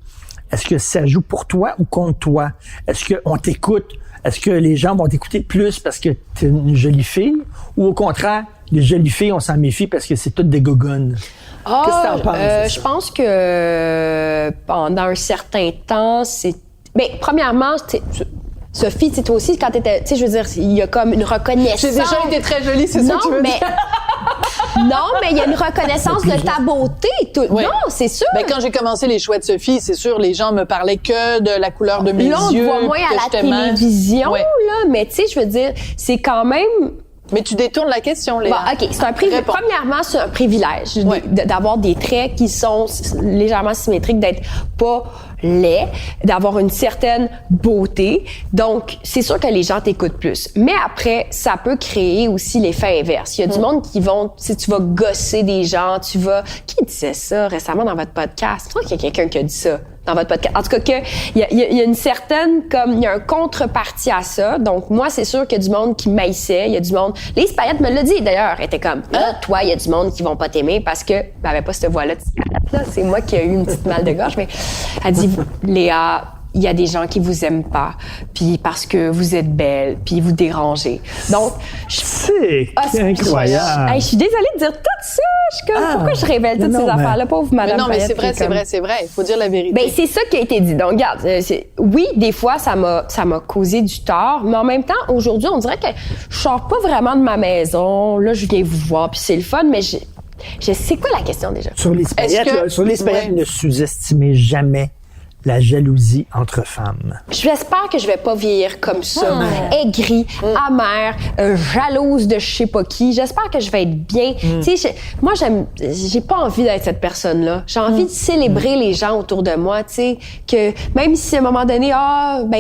est-ce que ça joue pour toi ou contre toi? Est-ce qu'on t'écoute? Est-ce que les gens vont t'écouter plus parce que t'es une jolie fille? Ou au contraire, les jolies filles, on s'en méfie parce que c'est toutes des gogones? Qu'est-ce que t'en penses? Je pense que pendant un certain temps, ben, premièrement, Sophie, tu sais, toi aussi, quand t'étais, tu sais, je veux dire, il y a comme une reconnaissance. J'ai déjà été très jolie, c'est ça que tu veux dire? Non, mais il y a une reconnaissance de ta beauté. Oui. Non, c'est sûr. Ben, quand j'ai commencé les Chouettes Sophie, c'est sûr, les gens me parlaient que de la couleur de mes yeux. Là, on te voit moins à la télévision, là, mais tu sais, je veux dire, c'est quand même... Mais tu détournes la question, Léa. Bon, OK, c'est un privilège. Premièrement, c'est un privilège d'avoir des traits qui sont légèrement symétriques, d'être pas laid, d'avoir une certaine beauté. Donc, c'est sûr que les gens t'écoutent plus. Mais après, ça peut créer aussi l'effet inverse. Il y a du monde qui vont, si tu vas gosser des gens, Qui disait ça récemment dans votre podcast? Je crois qu'il y a quelqu'un qui a dit ça. dans votre podcast. En tout cas, il y a une certaine, comme, il y a un contrepartie à ça. Donc, moi, c'est sûr qu'il y a du monde qui m'haïssait. Il y a du monde. Lise Payette me l'a dit, d'ailleurs. Elle était comme, toi, il y a du monde qui vont pas t'aimer parce que, elle avait pas cette voix-là de cigarette, là. C'est moi qui ai eu une petite mal de gorge, mais elle dit, Léa, il y a des gens qui vous aiment pas, puis parce que vous êtes belle, puis vous dérangez. Donc, c'est incroyable. Je suis désolée de dire tout ça. Je suis comme, pourquoi je révèle toutes ces affaires-là, pauvre madame. Mais non, mais Payette, c'est vrai. Il faut dire la vérité. Ben, c'est ça qui a été dit. Donc, regarde, oui, des fois, ça m'a causé du tort, mais en même temps, aujourd'hui, on dirait que je sors pas vraiment de ma maison. Là, je viens vous voir, puis c'est le fun, mais je sais quoi la question déjà? Sur les Payette, ne sous-estimez jamais la jalousie entre femmes. J'espère que je vais pas vieillir comme ça, aigrie, amère, jalouse de je sais pas qui. J'espère que je vais être bien. Tu sais, moi, j'ai pas envie d'être cette personne-là. J'ai envie de célébrer les gens autour de moi, tu sais, que même si à un moment donné,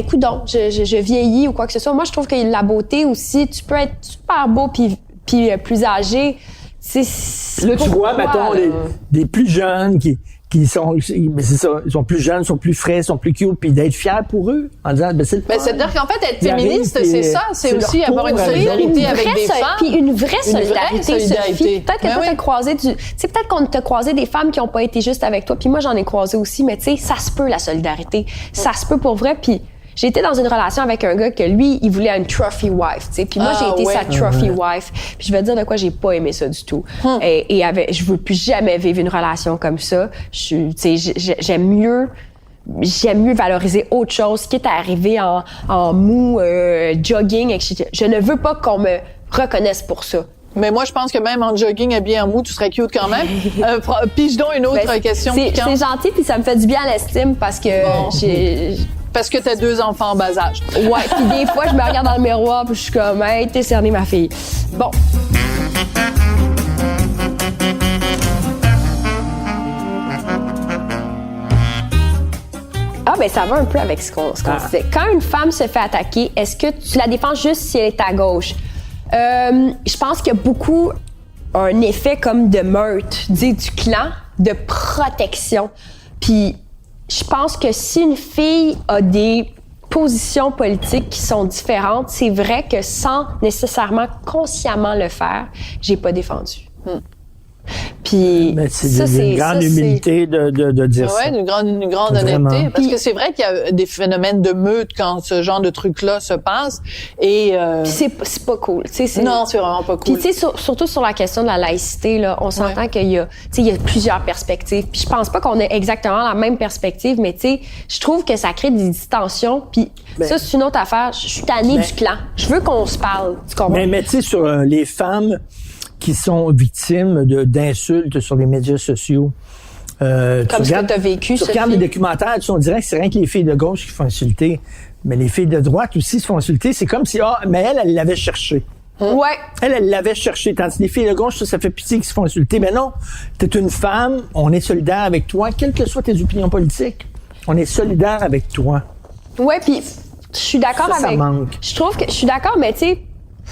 coudonc, je vieillis ou quoi que ce soit, moi, je trouve que la beauté aussi, tu peux être super beau puis plus âgé. Là, tu vois, mettons, des plus jeunes qui sont, c'est ça, ils sont plus jeunes, sont plus frais, sont plus cute, puis d'être fiers pour eux, en disant, c'est-à-dire qu'en fait, être féministe, c'est ça, c'est aussi avoir une solidarité avec des femmes. Puis une vraie solidarité, Sophie. Peut-être que toi, t'as croisé peut-être qu'on t'a croisé des femmes qui ont pas été juste avec toi, puis moi, j'en ai croisé aussi, mais tu sais, ça se peut, la solidarité. Ça se peut pour vrai, puis j'ai été dans une relation avec un gars que lui, il voulait une trophy wife, tu sais. Puis moi, j'ai été sa trophy wife. Puis je vais te dire de quoi j'ai pas aimé ça du tout. Et je veux plus jamais vivre une relation comme ça. Tu sais, j'aime mieux valoriser autre chose, quitte à arriver en mou, jogging, etc. Je ne veux pas qu'on me reconnaisse pour ça. Mais moi, je pense que même en jogging, habillé en mou, tu serais cute quand même. Pige donc une autre question. C'est gentil, puis ça me fait du bien à l'estime parce que Parce que t'as 2 enfants en bas âge. Ouais, puis des fois, je me regarde dans le miroir puis je suis comme, hey, t'es cernée, ma fille. Bon. Ben ça va un peu avec ce qu'on disait. Quand une femme se fait attaquer, est-ce que tu la défends juste si elle est à gauche? Je pense qu'il y a beaucoup un effet comme de meute, du clan, de protection. Puis je pense que si une fille a des positions politiques qui sont différentes, c'est vrai que sans nécessairement consciemment le faire, j'ai pas défendu. Puis mais c'est une grande humilité de dire ça. Ouais, une grande honnêteté. Parce que c'est vrai qu'il y a des phénomènes de meute quand ce genre de truc-là se passe. Et c'est pas cool. Non, c'est vraiment pas cool. Puis tu sais, surtout sur la question de la laïcité, là, on s'entend qu'il y a, il y a plusieurs perspectives. Puis je pense pas qu'on ait exactement la même perspective, mais tu sais, je trouve que ça crée des distensions. Puis ça, c'est une autre affaire. Je suis tannée du clan. Je veux qu'on se parle. Tu comprends? Mais tu sais, sur les femmes qui sont victimes d'insultes sur les médias sociaux. Comme ce que tu as vécu, Tu regardes les documentaires, on dirait que c'est rien que les filles de gauche qui font insulter, mais les filles de droite aussi se font insulter. C'est comme si, mais elle l'avait cherché. Ouais. Elle l'avait cherché. Tandis que les filles de gauche, ça fait pitié qu'ils se font insulter. Mais non, t'es une femme, on est solidaire avec toi, quelles que soient tes opinions politiques. On est solidaire avec toi. Ouais, puis je suis d'accord avec... Ça manque. Je trouve que je suis d'accord, mais tu sais,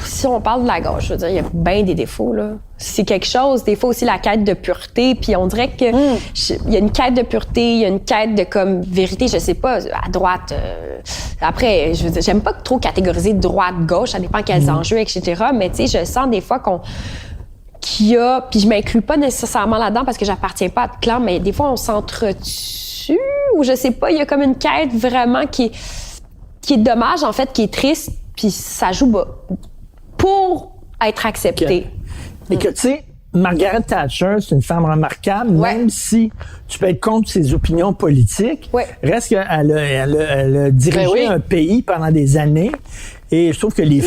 si on parle de la gauche, je veux dire, il y a bien des défauts, là. C'est quelque chose, des fois aussi la quête de pureté, puis on dirait que il y a une quête de pureté, il y a une quête de comme vérité, je sais pas, à droite. Après, je veux dire, j'aime pas trop catégoriser droite-gauche, ça dépend quels enjeux, etc. Mais tu sais, je sens des fois qu'il y a, puis je m'inclus pas nécessairement là-dedans parce que j'appartiens pas à de clan, mais des fois on s'entretue, ou je sais pas, il y a comme une quête vraiment qui est dommage, en fait, qui est triste, puis ça joue bas. Pour être acceptée. Et que, tu sais, Margaret Thatcher, c'est une femme remarquable, même si tu peux être contre ses opinions politiques. Reste qu'elle a dirigé un pays pendant des années. Et je trouve que les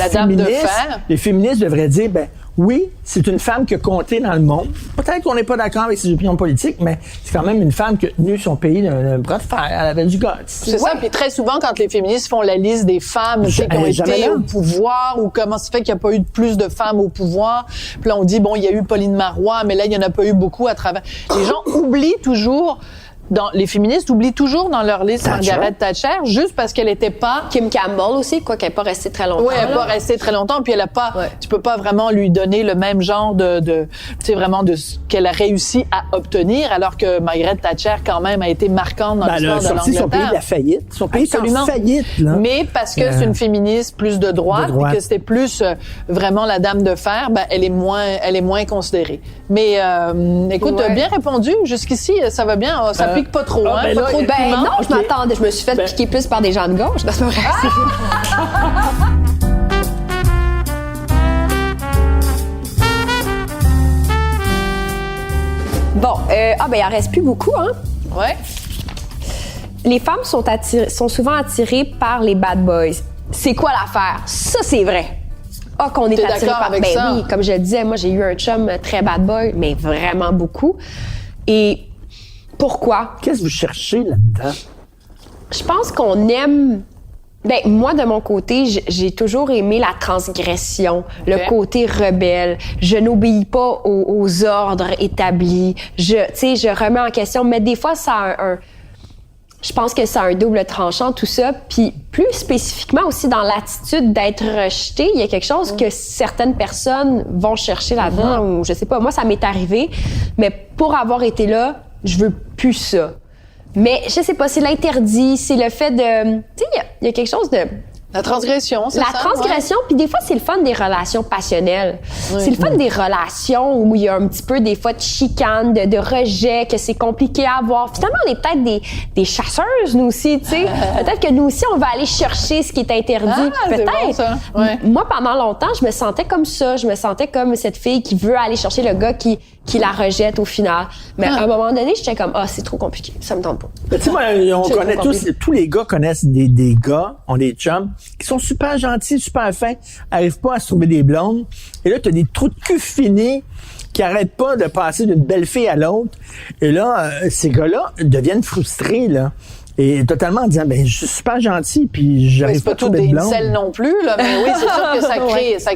féministes devraient dire, oui, c'est une femme qui a compté dans le monde. Peut-être qu'on n'est pas d'accord avec ses opinions politiques, mais c'est quand même une femme qui a tenu son pays d'un bras de fer. Elle avait du guts. C'est ça. Puis très souvent, quand les féministes font la liste des femmes qui ont été au pouvoir, ou comment ça fait qu'il n'y a pas eu plus de femmes au pouvoir, puis là, on dit, bon, il y a eu Pauline Marois, mais là, il n'y en a pas eu beaucoup à travers. Les gens oublient toujours les féministes oublient toujours dans leur liste Margaret Thatcher, juste parce qu'elle était pas... Kim Campbell aussi, quoi, qu'elle n'est pas restée très longtemps. Oui, elle n'est pas restée très longtemps, puis elle a pas... Ouais. Tu peux pas vraiment lui donner le même genre de tu sais, vraiment de ce qu'elle a réussi à obtenir, alors que Margaret Thatcher, quand même, a été marquante dans l'histoire de l'Angleterre. Son pays de la faillite. Son pays est en faillite, là. Mais parce que c'est une féministe plus de droite, et que c'était plus vraiment la dame de fer, ben, elle est moins considérée. Mais, écoute, bien répondu. Jusqu'ici, ça va bien. Ça pique pas trop, hein? Pas trop de piment. Non, je m'attendais. Je me suis fait piquer plus par des gens de gauche. C'est pas vrai. Bon, il en reste plus beaucoup, hein? Ouais. Les femmes sont souvent attirées par les bad boys. C'est quoi l'affaire? Ça, c'est vrai. Ah, qu'on est attiré par... avec ça? Oui, comme je le disais, moi, j'ai eu un chum très bad boy, mais vraiment beaucoup. Et pourquoi? Qu'est-ce que vous cherchez là-dedans? Je pense qu'on aime... Ben, moi, de mon côté, j'ai toujours aimé la transgression, le côté rebelle. Je n'obéis pas aux ordres établis. Je remets en question. Mais des fois, ça a je pense que ça a un double tranchant, tout ça. Puis plus spécifiquement aussi dans l'attitude d'être rejeté, il y a quelque chose que certaines personnes vont chercher là-dedans. Ou je sais pas, moi, ça m'est arrivé. Mais pour avoir été là, je veux plus ça. Mais je sais pas, c'est l'interdit, c'est le fait de... Tu sais, il y a quelque chose de... La transgression, c'est ça? La transgression, puis des fois, c'est le fun des relations passionnelles. Oui. C'est le fun des relations où il y a un petit peu, des fois, de chicane, de rejet, que c'est compliqué à avoir. Finalement, on est peut-être des chasseuses, nous aussi, tu sais. Peut-être que nous aussi, on va aller chercher ce qui est interdit. Peut-être. Bon, ça. Ouais. Moi, pendant longtemps, je me sentais comme ça. Je me sentais comme cette fille qui veut aller chercher le gars qui la rejette au final. Mais à un moment donné, j'étais comme, c'est trop compliqué. Ça me tente pas. Tu sais, moi, on connaît tous les gars connaissent des gars, ont des chums, qui sont super gentils, super fins, arrivent pas à se trouver des blondes. Et là, t'as des trous de cul finis qui arrêtent pas de passer d'une belle fille à l'autre. Et là, ces gars-là deviennent frustrés, là. Et totalement en disant, je suis super gentil, puis j'arrive pas à trouver de blonde. C'est pas tout des incels non plus, là, mais oui, c'est sûr que ça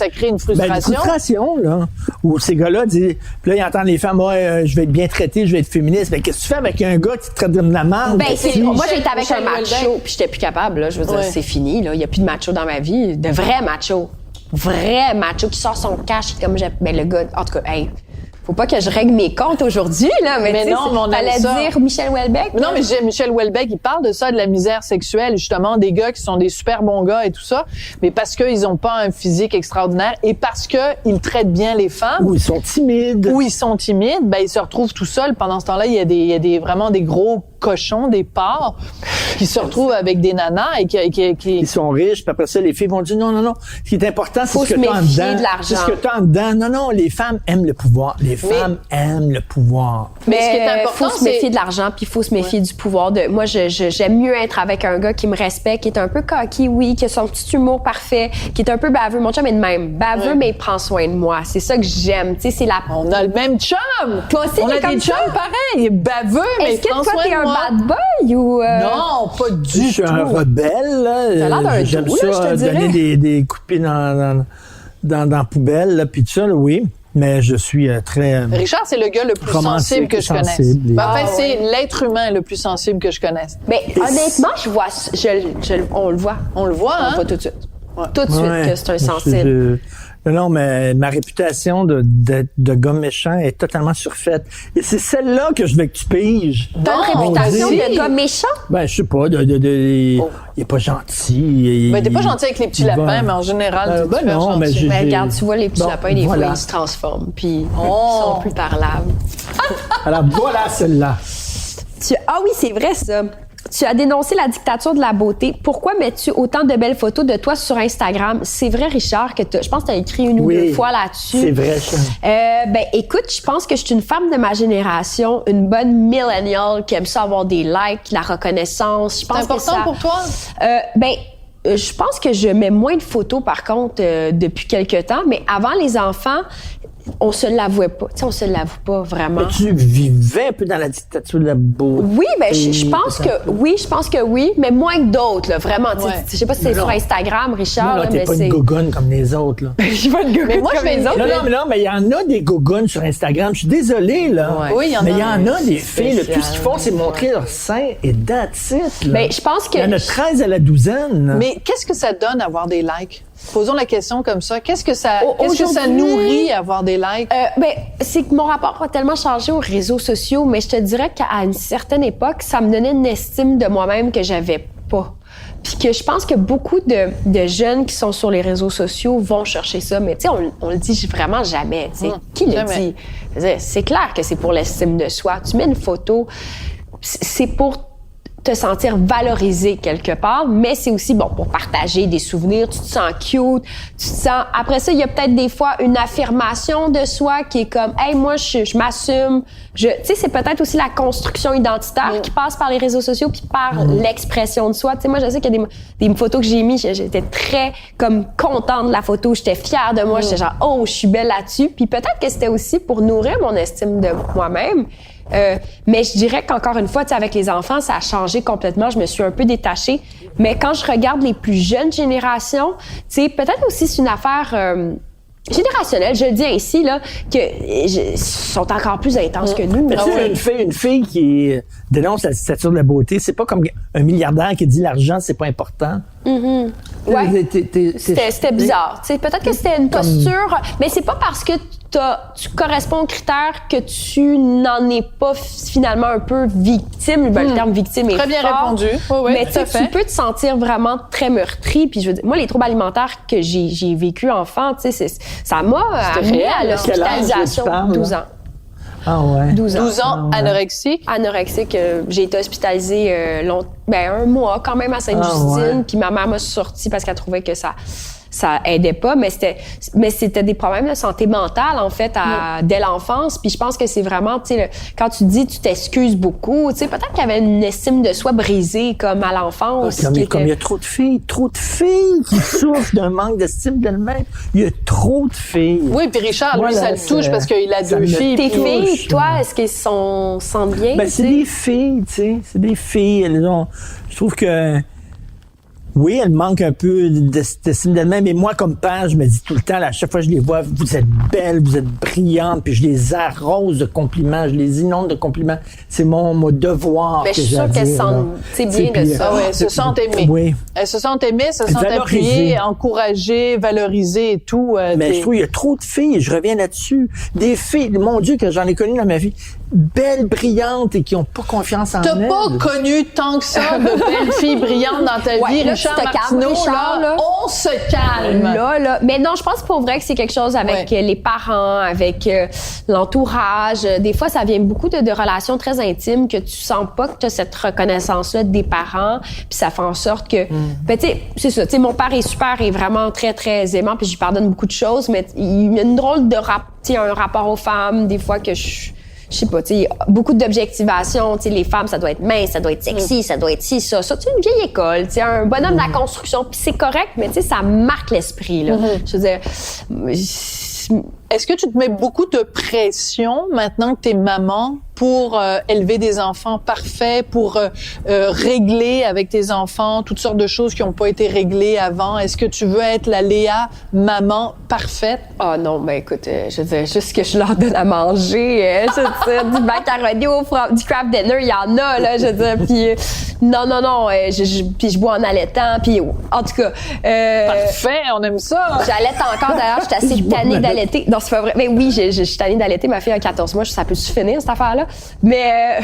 crée une frustration. Une frustration, là, où ces gars-là disent, puis là, ils entendent les femmes, je vais être bien traité, je vais être féministe. Mais qu'est-ce que tu fais avec un gars qui te traite de la merde? Moi, j'ai été avec un macho, puis j'étais plus capable, là. Je veux dire, c'est fini, là. Il y a plus de macho dans ma vie. De vrais machos. Vrai macho qui sort son cash, comme le gars, en tout cas, faut pas que je règle mes comptes aujourd'hui, là, mais non, mais on allait dire Michel Houellebecq. Non, mais Michel Houellebecq, il parle de ça, de la misère sexuelle, justement, des gars qui sont des super bons gars et tout ça, mais parce qu'ils ont pas un physique extraordinaire et parce que ils traitent bien les femmes. Ou ils sont timides. Ils se retrouvent tout seuls. Pendant ce temps-là, il y a vraiment des gros cochons, des porcs, qui se retrouvent avec des nanas et qui... Ils sont riches, puis après ça, les filles vont dire non. Ce qui est important, c'est ce que tu as en dedans. C'est ce que tu as en dedans. Non, les femmes aiment le pouvoir. Les femmes aiment le pouvoir. Mais ce qui est important, faut se méfier de l'argent, puis il faut se méfier du pouvoir. Moi, j'aime mieux être avec un gars qui me respecte, qui est un peu coquille, oui, qui a son petit humour parfait, qui est un peu baveux. Mon chum est de même. Baveux, mais il prend soin de moi. C'est ça que j'aime. Tu sais, c'est la... On a le même chum! Toi aussi, on a des chums pareils. Il est baveux, mais il prend soin de moi. Bad boy ou Non, pas du tout. Je suis un rebelle, là. T'as l'air d'un J'aime doux, ça, là, je te dirais. donner des coups de pied dans la poubelle, là, puis tout ça, là, oui. Mais je suis très... Richard, c'est le gars le plus sensible que je connaisse. C'est l'être humain le plus sensible que je connaisse. Mais honnêtement, je vois... on le voit. On le voit, hein? On le voit tout de suite. Ouais. Tout de suite que c'est un sensible. Non, mais ma réputation de gars méchant est totalement surfaite. Et c'est celle-là que je veux que tu piges. Bonne réputation de gars méchant? Je sais pas, il est pas gentil. T'es pas gentil avec les petits lapins, mais en général, tu es non, gentil. Mais regarde, tu vois, les petits lapins, des fois, ils se transforment, puis ils sont plus parlables. Alors, voilà celle-là. Oui, c'est vrai, ça. Tu as dénoncé la dictature de la beauté. Pourquoi mets-tu autant de belles photos de toi sur Instagram? C'est vrai, Richard, que je pense que tu as écrit une ou deux fois là-dessus. C'est vrai, ça. Écoute, je pense que je suis une femme de ma génération, une bonne millennial qui aime ça avoir des likes, la reconnaissance. C'est important pour toi? Je pense que je mets moins de photos, par contre, depuis quelque temps. Mais avant les enfants, on se l'avouait pas. Tu sais, on se l'avoue pas vraiment. Mais tu vivais un peu dans la dictature de la beauté. Oui, ben je pense que oui, mais moins que d'autres, là, vraiment. Je sais pas si c'est sur Instagram, Richard. Non, là, t'es mais pas c'est... une gogonne comme les autres, là. Je suis pas une gogonne Mais moi, comme les autres. Non, mais il y en a des gogonnes sur Instagram. Je suis désolée, là. Ouais. Oui, il y en a. Mais il y en a des filles, là, spécial. tout ce qu'ils font, c'est montrer leur sein et that's it, là. Ben, je pense que... Il y en a 13 à la douzaine. Mais qu'est-ce que ça donne avoir des likes? Posons la question comme ça. Qu'est-ce que ça Aujourd'hui- nourrit avoir des likes? Ben, c'est que mon rapport a tellement changé aux réseaux sociaux, mais je te dirais qu'à une certaine époque, ça me donnait une estime de moi-même que j'avais pas. Puis que je pense que beaucoup de jeunes qui sont sur les réseaux sociaux vont chercher ça, mais tu sais, on le dit vraiment jamais. Tu sais, qui le jamais. dit? Je veux dire, c'est clair que c'est pour l'estime de soi. Tu mets une photo, c'est pour te sentir valorisé quelque part, mais c'est aussi bon pour partager des souvenirs, tu te sens cute, tu te sens... Après ça, il y a peut-être des fois une affirmation de soi qui est comme « Hey, moi, je m'assume. » Tu sais, c'est peut-être aussi la construction identitaire qui passe par les réseaux sociaux puis par l'expression de soi. Tu sais, moi, je sais qu'il y a des photos que j'ai mises, j'étais très comme contente de la photo, j'étais fière de moi, j'étais genre « Oh, je suis belle là-dessus. » Puis peut-être que c'était aussi pour nourrir mon estime de moi-même. Mais je dirais qu'encore une fois, tu sais, avec les enfants, ça a changé complètement. Je me suis un peu détachée. Mais quand je regarde les plus jeunes générations, tu sais, peut-être aussi c'est une affaire générationnelle, je le dis ainsi, là, sont encore plus intenses que nous. Mais tu sais, une fille qui dénonce la dictature de la beauté, c'est pas comme un milliardaire qui dit l'argent, c'est pas important. Ouais. C'était C'était bizarre. Tu sais, peut-être que c'était une posture, mais c'est pas parce que tu corresponds aux critères que tu n'en es pas finalement un peu victime. Ben, le terme victime est Très bien fort. répondu. Oui, mais tout à fait. tu peux te sentir vraiment très meurtri. Puis je veux dire, moi, les troubles alimentaires que j'ai vécu enfant, tu sais, ça m'a amené à l'hospitalisation. Quel âge tu parles, 12 ans. Ah ouais. 12 ans. 12 ans, anorexique. Anorexique, j'ai été hospitalisée un mois quand même à Sainte-Justine, puis ma mère m'a sortie parce qu'elle trouvait que ça aidait pas, mais c'était des problèmes de santé mentale en fait dès l'enfance. Puis je pense que c'est vraiment, tu sais, quand tu dis tu t'excuses beaucoup, tu sais, peut-être qu'il y avait une estime de soi brisée comme à l'enfance. Comme il y a trop de filles qui souffrent d'un manque d'estime d'elles-mêmes. Il y a trop de filles. Oui, puis Richard, lui, Voilà, ça le touche parce qu'il a 2 filles. Tes puis- filles, toi, est-ce qu'elles sentent bien? Ben, c'est des filles, tu sais. C'est des filles. Je trouve que, oui, elles manquent un peu d'estime d'elles-mêmes. Et moi, comme père, je me dis tout le temps, là, à chaque fois que je les vois, vous êtes belles, vous êtes brillantes, puis je les arrose de compliments, je les inonde de compliments. C'est mon devoir. Mais je suis sûre qu'elles sentent bien de ça. Ah ouais, elles se sentent aimées. Oui. Elles se sentent aimées, se sentent Valorisées. appuyées, encouragées, valorisées et tout. Mais je trouve qu'il y a trop de filles, je reviens là-dessus. Des filles, mon Dieu, que j'en ai connues dans ma vie, belles, brillantes et qui n'ont pas confiance en T'as elles. pas connu tant que ça de belles filles brillantes dans ta Ouais, vie, là, Richard tu te calmes, Martineau, Richard, là, là. on se calme. Là. Mais non, je pense pour vrai que c'est quelque chose avec les parents, avec l'entourage. Des fois, ça vient beaucoup de relations très intimes que tu sens pas que tu as cette reconnaissance-là des parents. Puis ça fait en sorte que... Ben, tu sais, c'est ça. Tu sais, mon père est super, est vraiment très, très aimant, puis je lui pardonne beaucoup de choses, mais il y a une drôle de un rapport aux femmes, des fois que je sais pas, tu sais, beaucoup d'objectivation, tu sais, les femmes, ça doit être mince, ça doit être sexy, ça doit être ci, ça. Ça, c'est une vieille école, tu sais, un bonhomme de la construction, puis c'est correct, mais tu sais, ça marque l'esprit, là. Je veux dire... Est-ce que tu te mets beaucoup de pression maintenant que t'es maman pour élever des enfants parfaits, pour régler avec tes enfants toutes sortes de choses qui n'ont pas été réglées avant? Est-ce que tu veux être la Léa maman parfaite? Ah non, ben écoute, je veux dire, juste que je leur donne à manger, je veux dire, du macaroni du craft dinner, il y en a, là, je veux dire, puis non, puis je bois en allaitant, puis en tout cas... Parfait, on aime ça! J'allaite encore, d'ailleurs, je suis assez tannée d'allaiter. Non, c'est pas vrai. Mais oui, je suis tannée d'allaiter. Ma fille a 14 mois. Ça peut-tu finir, cette affaire-là? Mais,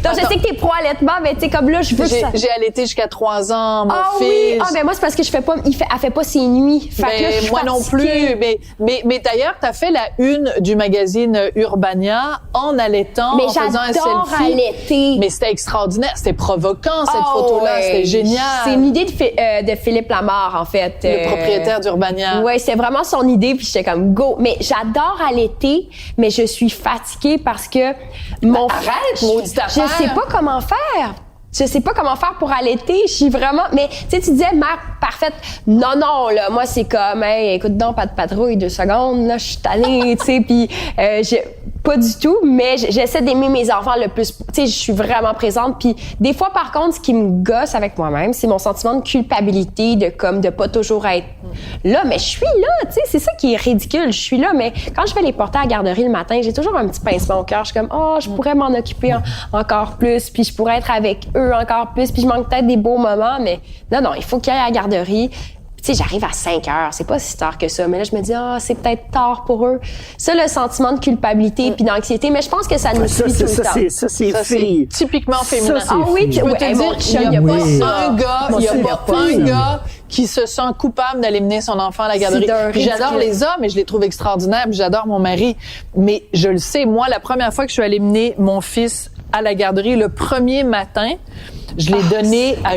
non, je sais que t'es pro-allaitement, mais tu sais, comme là, je veux que ça... J'ai allaité jusqu'à 3 ans, mon fils. Oui! Ah, ben moi, c'est parce que elle fait pas ses nuits. Fait que là, je suis moi non fatiguée. plus. Mais d'ailleurs, t'as fait la une du magazine Urbania en allaitant, Mais en faisant un j'adore selfie. allaiter. Mais c'était extraordinaire. C'était provoquant, cette Oh, photo-là. ouais. C'était génial. C'est une idée de Philippe Lamarre, en fait. Le propriétaire d'Urbania. Ouais, c'était vraiment son idée, puis j'étais comme go. Mais j'adore allaiter, mais je suis fatiguée parce que mon arrête, maudite je affaire. sais pas comment faire. je sais pas comment faire pour allaiter. Je suis vraiment, mais tu sais, tu disais mère parfaite. Non, là, moi c'est comme, hey, écoute donc, pas de patrouille 2 secondes, là, je suis tannée, tu sais, puis pas du tout, mais j'essaie d'aimer mes enfants le plus. Tu sais, je suis vraiment présente. Puis des fois, par contre, ce qui me gosse avec moi-même, c'est mon sentiment de culpabilité, de pas toujours être là. Mais je suis là, tu sais, c'est ça qui est ridicule. Je suis là, mais quand je vais les porter à la garderie le matin, j'ai toujours un petit pincement au cœur. Je suis comme, je pourrais m'en occuper encore plus, puis je pourrais être avec eux encore plus, puis je manque peut-être des beaux moments, mais non, il faut qu'ils aillent à la garderie. Tu sais, j'arrive à 5 heures, c'est pas si tard que ça, mais là, je me dis, c'est peut-être tard pour eux. Ça, le sentiment de culpabilité puis d'anxiété, mais je pense que ça nous suit tout le temps. Ça, c'est typiquement féminin. Oui, je peux te dire, il n'y a pas un gars qui se sent coupable d'aller mener son enfant à la garderie. Puis j'adore les hommes et je les trouve extraordinaires, puis j'adore mon mari. Mais je le sais, moi, la première fois que je suis allée mener mon fils à la garderie, le premier matin, je l'ai donné à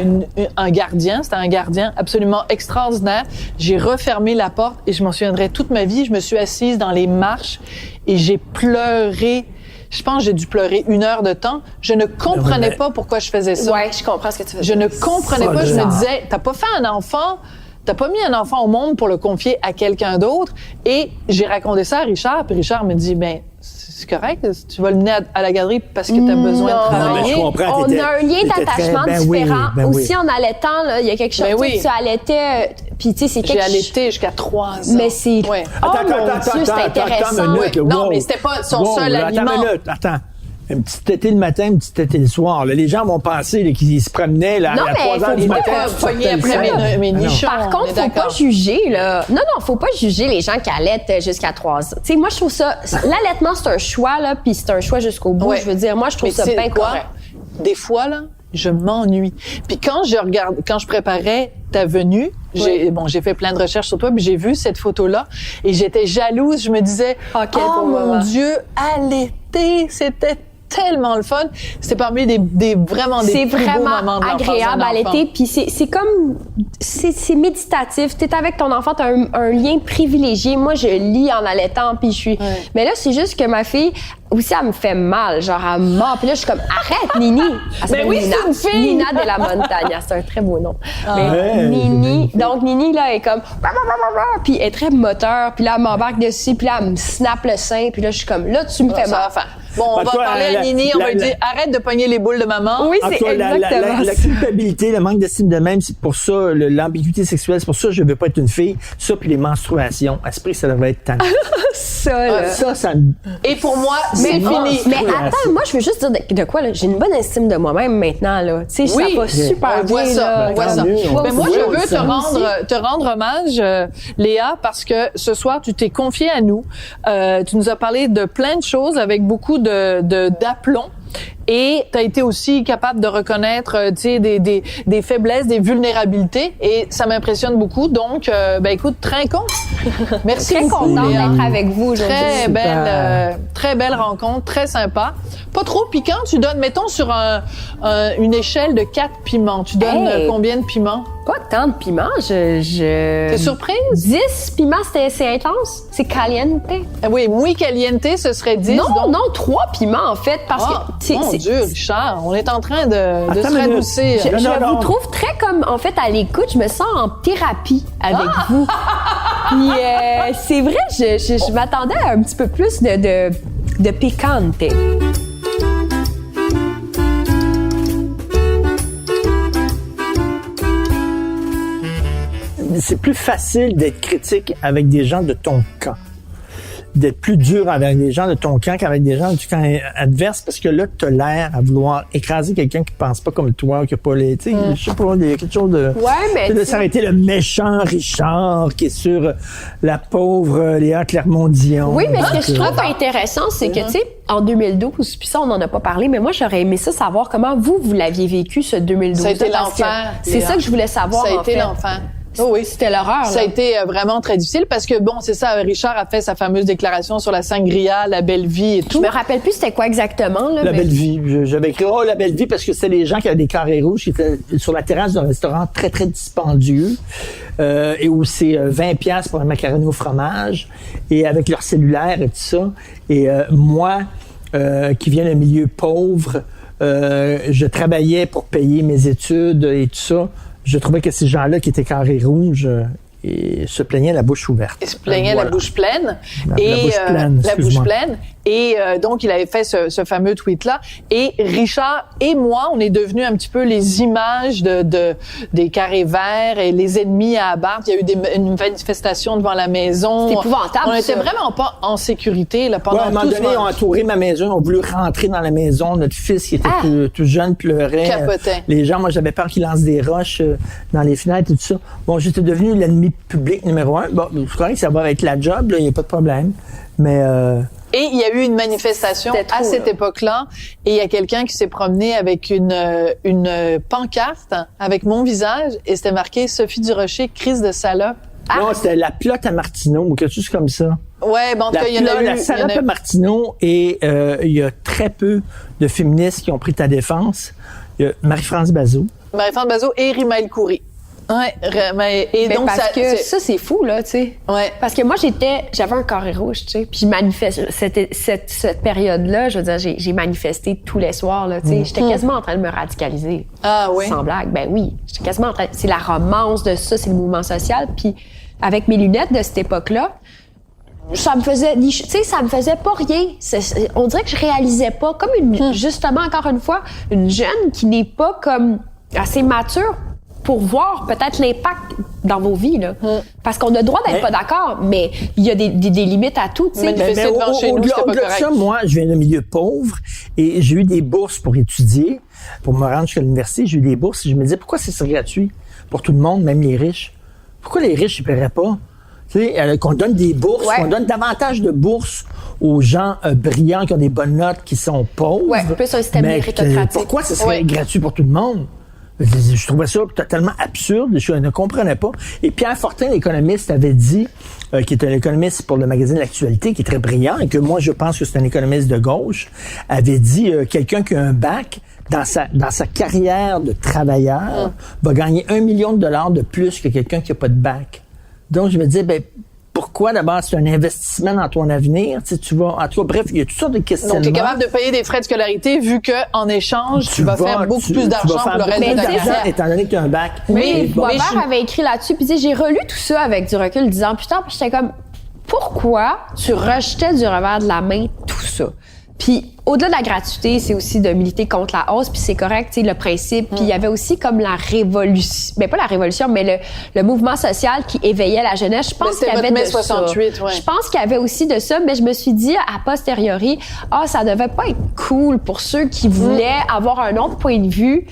un gardien. C'était un gardien absolument extraordinaire. J'ai refermé la porte et je m'en souviendrai toute ma vie. Je me suis assise dans les marches et j'ai pleuré. Je pense que j'ai dû pleurer 1 heure de temps. Je ne comprenais pas pourquoi je faisais ça. Ouais, je comprends ce que tu faisais. Je ne comprenais pas. Je me disais, t'as pas fait un enfant, t'as pas mis un enfant au monde pour le confier à quelqu'un d'autre. Et j'ai raconté ça à Richard, puis Richard me dit, c'est correct, tu vas le mener à la garderie parce que tu as besoin de travailler. Non, mais je comprends, on a un lien d'attachement différent. Aussi, en allaitant, il y a quelque chose, tu allaitais, puis tu sais, c'est quelque chose... J'ai allaité jusqu'à 3 ans. Mais c'est... Ouais. Attends, c'est intéressant. Non, mais c'était pas son seul aliment. Attends. Un petit tété le matin, un petit tété le soir. Là, les gens vont penser qu'ils se promenaient là, à 3 heures du matin. Mes nichons. Par contre, faut pas juger. Là. Non, faut pas juger les gens qui allaitent jusqu'à 3 ans. Tu sais, moi, je trouve ça... L'allaitement, c'est un choix, là, puis c'est un choix jusqu'au bout. Je veux dire, moi, je trouve ça bien correct. Des fois, là, je m'ennuie. Puis quand je préparais ta venue, j'ai fait plein de recherches sur toi, puis j'ai vu cette photo-là, et j'étais jalouse. Je me disais, mon Dieu, allaiter, c'était tellement le fun. C'était parmi des vraiment des plus beaux moments de l'enfance. C'est vraiment agréable à allaiter, puis c'est comme c'est méditatif. T'es avec ton enfant, t'as un lien privilégié. Moi, je lis en allaitant, puis je suis. Mais là, c'est juste que ma fille aussi, elle me fait mal, genre elle mord. Puis là, je suis comme arrête, Nini. Mais oui, Nina. C'est une fille. Nina de la Montagne, c'est un très beau nom. Mais Nini, donc Nini là, elle est comme puis elle est très moteur. Puis là, elle m'embarque dessus, puis là, elle me snap le sein, puis là, je suis comme là, tu me fais mal. Bon, on va parler à Nini, on va lui dire arrête de pogner les boules de maman. Oui, c'est exactement la culpabilité, le manque d'estime de même, c'est pour ça, l'ambiguïté sexuelle, c'est pour ça que je veux pas être une fille. Ça, puis les menstruations. À ce prix, ça devrait être tannant. Ça. Et pour moi, c'est fini. Mais attends, moi, je veux juste dire de quoi, là. J'ai une bonne estime de moi-même maintenant, là. Tu sais, ça va super bien, là. On voit ça. Mais moi, je veux te rendre hommage, Léa, parce que ce soir, tu t'es confiée à nous. Tu nous as parlé de plein de choses avec beaucoup d'aplomb. Et tu as été aussi capable de reconnaître, tu sais, des faiblesses, des vulnérabilités, et ça m'impressionne beaucoup. Donc, écoute, trinquons. Merci très beaucoup. Très contente d'être avec vous aujourd'hui. Très belle rencontre, très sympa. Pas trop piquant. Tu donnes, mettons, sur une échelle de 4 piments. Tu donnes combien de piments? Pas tant de piments. T'es surprise? 10 piments, c'est intense. C'est caliente. Oui, muy caliente, ce serait 10. Non, 3 piments, en fait, parce que... Mon Dieu, Richard, on est en train de se radoucir. Je vous trouve très comme, en fait, à l'écoute, je me sens en thérapie avec vous. Puis, c'est vrai, je m'attendais à un petit peu plus de piquante. C'est plus facile d'être critique avec des gens de ton camp, d'être plus dur avec des gens de ton camp qu'avec des gens du camp adverse, parce que là, tu as l'air à vouloir écraser quelqu'un qui pense pas comme toi, qui a pas les... Tu sais, je sais pas, il y a quelque chose de... de s'arrêter le méchant Richard qui est sur la pauvre Léa Clermont-Dion. Oui, mais ce que je trouve intéressant, c'est que, tu sais, en 2012, puis ça, on n'en a pas parlé, mais moi, j'aurais aimé ça savoir comment vous l'aviez vécu, ce 2012. Ça a été l'enfer. C'est ça que je voulais savoir, Ça a été l'enfer. Oh oui, c'était l'horreur. Ça a été vraiment très difficile parce que, bon, c'est ça, Richard a fait sa fameuse déclaration sur la sangria, la belle vie et tout. Je me rappelle plus c'était quoi exactement. Là, la belle vie. J'avais écrit la belle vie parce que c'était les gens qui avaient des carrés rouges qui étaient sur la terrasse d'un restaurant très, très dispendieux et où c'est 20$ pour un macaroni au fromage et avec leur cellulaire et tout ça. Et moi, qui viens d'un milieu pauvre, je travaillais pour payer mes études et tout ça. Je trouvais que ces gens-là qui étaient carrés rouges et se plaignaient la bouche ouverte. Ils se plaignaient la bouche pleine. La bouche pleine, la bouche pleine. Et donc, il avait fait ce fameux tweet-là. Et Richard et moi, on est devenus un petit peu les images des carrés verts et les ennemis à abattre. Il y a eu une manifestation devant la maison. C'est épouvantable, On était ça. vraiment pas en sécurité là, pendant Ouais, à un moment donné, ils ont entouré ma maison, ils ont voulu rentrer dans la maison. Notre fils, qui était tout jeune, pleurait. Capotait. Les gens, moi, j'avais peur qu'ils lancent des roches dans les fenêtres et tout ça. Bon, j'étais devenu l'ennemi public numéro 1. Bon, je crois que ça va être la job, il n'y a pas de problème. Mais... Et il y a eu une manifestation à cette époque-là, et il y a quelqu'un qui s'est promené avec une pancarte avec mon visage, et c'était marqué « Sophie Durocher, crise de salope ». Non, c'était la pilote à Martineau ou quelque chose comme ça. Ouais, bon, en tout cas, il y en a eu. La salope à Martineau, et il y a très peu de féministes qui ont pris ta défense. Il y a Marie-France Bazot. Marie-France Bazot et Rima El Khoury. Ouais, et Mais donc parce que ça, c'est fou, là, tu sais. Ouais. Parce que moi, j'avais un carré rouge, tu sais, puis je manifeste, cette période-là, je veux dire, j'ai manifesté tous les soirs, là, tu sais. J'étais quasiment en train de me radicaliser. Ah oui? Sans blague, ben oui. J'étais quasiment en train, c'est la romance de ça, c'est le mouvement social, puis avec mes lunettes de cette époque-là, ça me faisait, tu sais, ça me faisait pas rien. On dirait que je réalisais pas, comme justement, encore une fois, une jeune qui n'est pas comme assez mature pour voir peut-être l'impact dans vos vies, là. Parce qu'on a le droit d'être pas d'accord, mais il y a des limites à tout, tu sais. Manifester devant chez nous, c'était pas au-delà de correct. ça, moi, je viens d'un milieu pauvre et j'ai eu des bourses pour étudier, pour me rendre jusqu'à l'université. J'ai eu des bourses et je me disais, pourquoi c'est gratuit pour tout le monde, même les riches? Pourquoi les riches, ils paieraient pas? Tu sais, qu'on donne des bourses, qu'on donne davantage de bourses aux gens brillants qui ont des bonnes notes, qui sont pauvres. Ouais, plus un système méritocratique. Pourquoi ce serait gratuit pour tout le monde? Je trouvais ça totalement absurde. Je ne comprenais pas. Et Pierre Fortin, l'économiste, avait dit, qui est un économiste pour le magazine L'Actualité, qui est très brillant, et que moi, je pense que c'est un économiste de gauche, avait dit, quelqu'un qui a un bac, dans sa carrière de travailleur, va gagner $1 million de plus que quelqu'un qui n'a pas de bac. Donc, je me disais, pourquoi d'abord c'est un investissement dans ton avenir? Tu vas, en tout cas, bref, il y a toutes sortes de questions. Donc, tu es capable de payer des frais de scolarité vu que en échange, tu vas faire beaucoup plus d'argent pour le reste de ta carrière. Étant donné que tu as un bac. Oui, Boisvert avait écrit là-dessus, puis j'ai relu tout ça avec du recul 10 ans plus tard, puis j'étais comme, pourquoi tu rejetais du revers de la main tout ça? Puis au-delà de la gratuité, c'est aussi de militer contre la hausse, puis c'est correct, tu sais, le principe. Puis il y avait aussi comme la révolution, pas la révolution, mais le mouvement social qui éveillait la jeunesse. Je pense qu'il y avait de 68, ça. Je pense qu'il y avait aussi de ça, mais je me suis dit a posteriori, ça devait pas être cool pour ceux qui voulaient avoir un autre point de vue.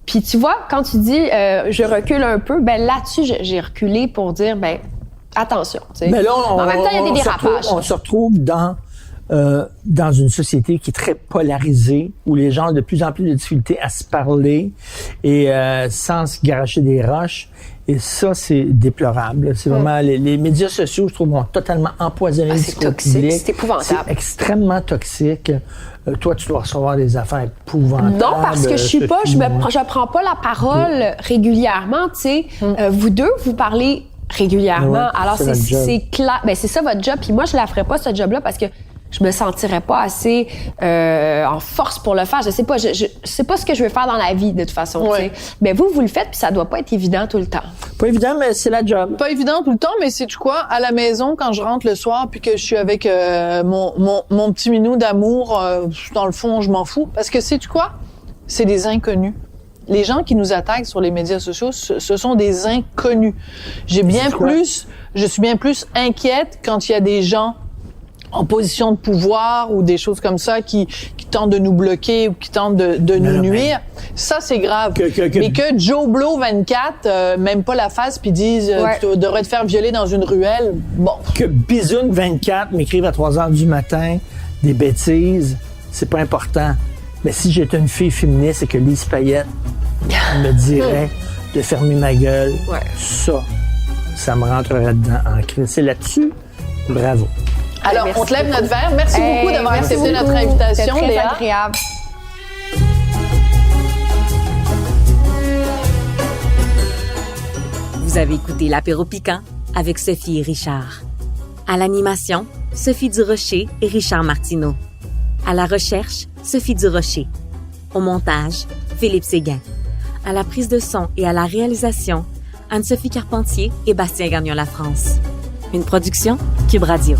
Puis tu vois, quand tu dis je recule un peu, là-dessus j'ai reculé pour dire attention. Tu sais. Mais là, en même temps, il y a des dérapages. On se retrouve dans une société qui est très polarisée, où les gens ont de plus en plus de difficultés à se parler et sans se garocher des roches. Et ça, c'est déplorable. C'est vraiment les médias sociaux, je trouve, ont totalement empoisonné le discours public. C'est épouvantable. C'est extrêmement toxique. Toi, tu dois recevoir des affaires épouvantables. Non, parce que je suis pas, je prends pas la parole régulièrement. Tu sais, vous deux, vous parlez régulièrement. Ouais, alors c'est clair. C'est ça votre job. Puis moi, je la ferais pas ce job-là parce que je me sentirais pas assez en force pour le faire. Je sais pas, je sais pas ce que je veux faire dans la vie de toute façon. Ouais. Mais vous le faites, puis ça doit pas être évident tout le temps. Pas évident, mais c'est la job. Pas évident tout le temps, mais sais-tu quoi? À la maison, quand je rentre le soir puis que je suis avec mon petit minou d'amour, dans le fond, je m'en fous. Parce que sais-tu quoi? C'est des inconnus. Les gens qui nous attaquent sur les médias sociaux, ce sont des inconnus. Je suis bien plus inquiète quand il y a des gens en position de pouvoir ou des choses comme ça qui tentent de nous bloquer ou qui tentent de nous nuire. Ça, c'est grave. Mais que Joe Blow 24, même pas la face, puis disent tu devrais te faire violer dans une ruelle, bon. Que Bisoun 24 m'écrive à 3h du matin des bêtises, c'est pas important. Mais si j'étais une fille féministe et que Lise Payette me dirait de fermer ma gueule, ça me rentrerait dedans en crise. C'est là-dessus, bravo. Alors, on te lève notre verre. Merci beaucoup d'avoir accepté notre invitation, Léa. C'est très agréable. Vous avez écouté l'apéro piquant avec Sophie et Richard. À l'animation, Sophie Durocher et Richard Martineau. À la recherche, Sophie Durocher. Au montage, Philippe Séguin. À la prise de son et à la réalisation, Anne-Sophie Carpentier et Bastien Gagnon La France. Une production Cube Radio.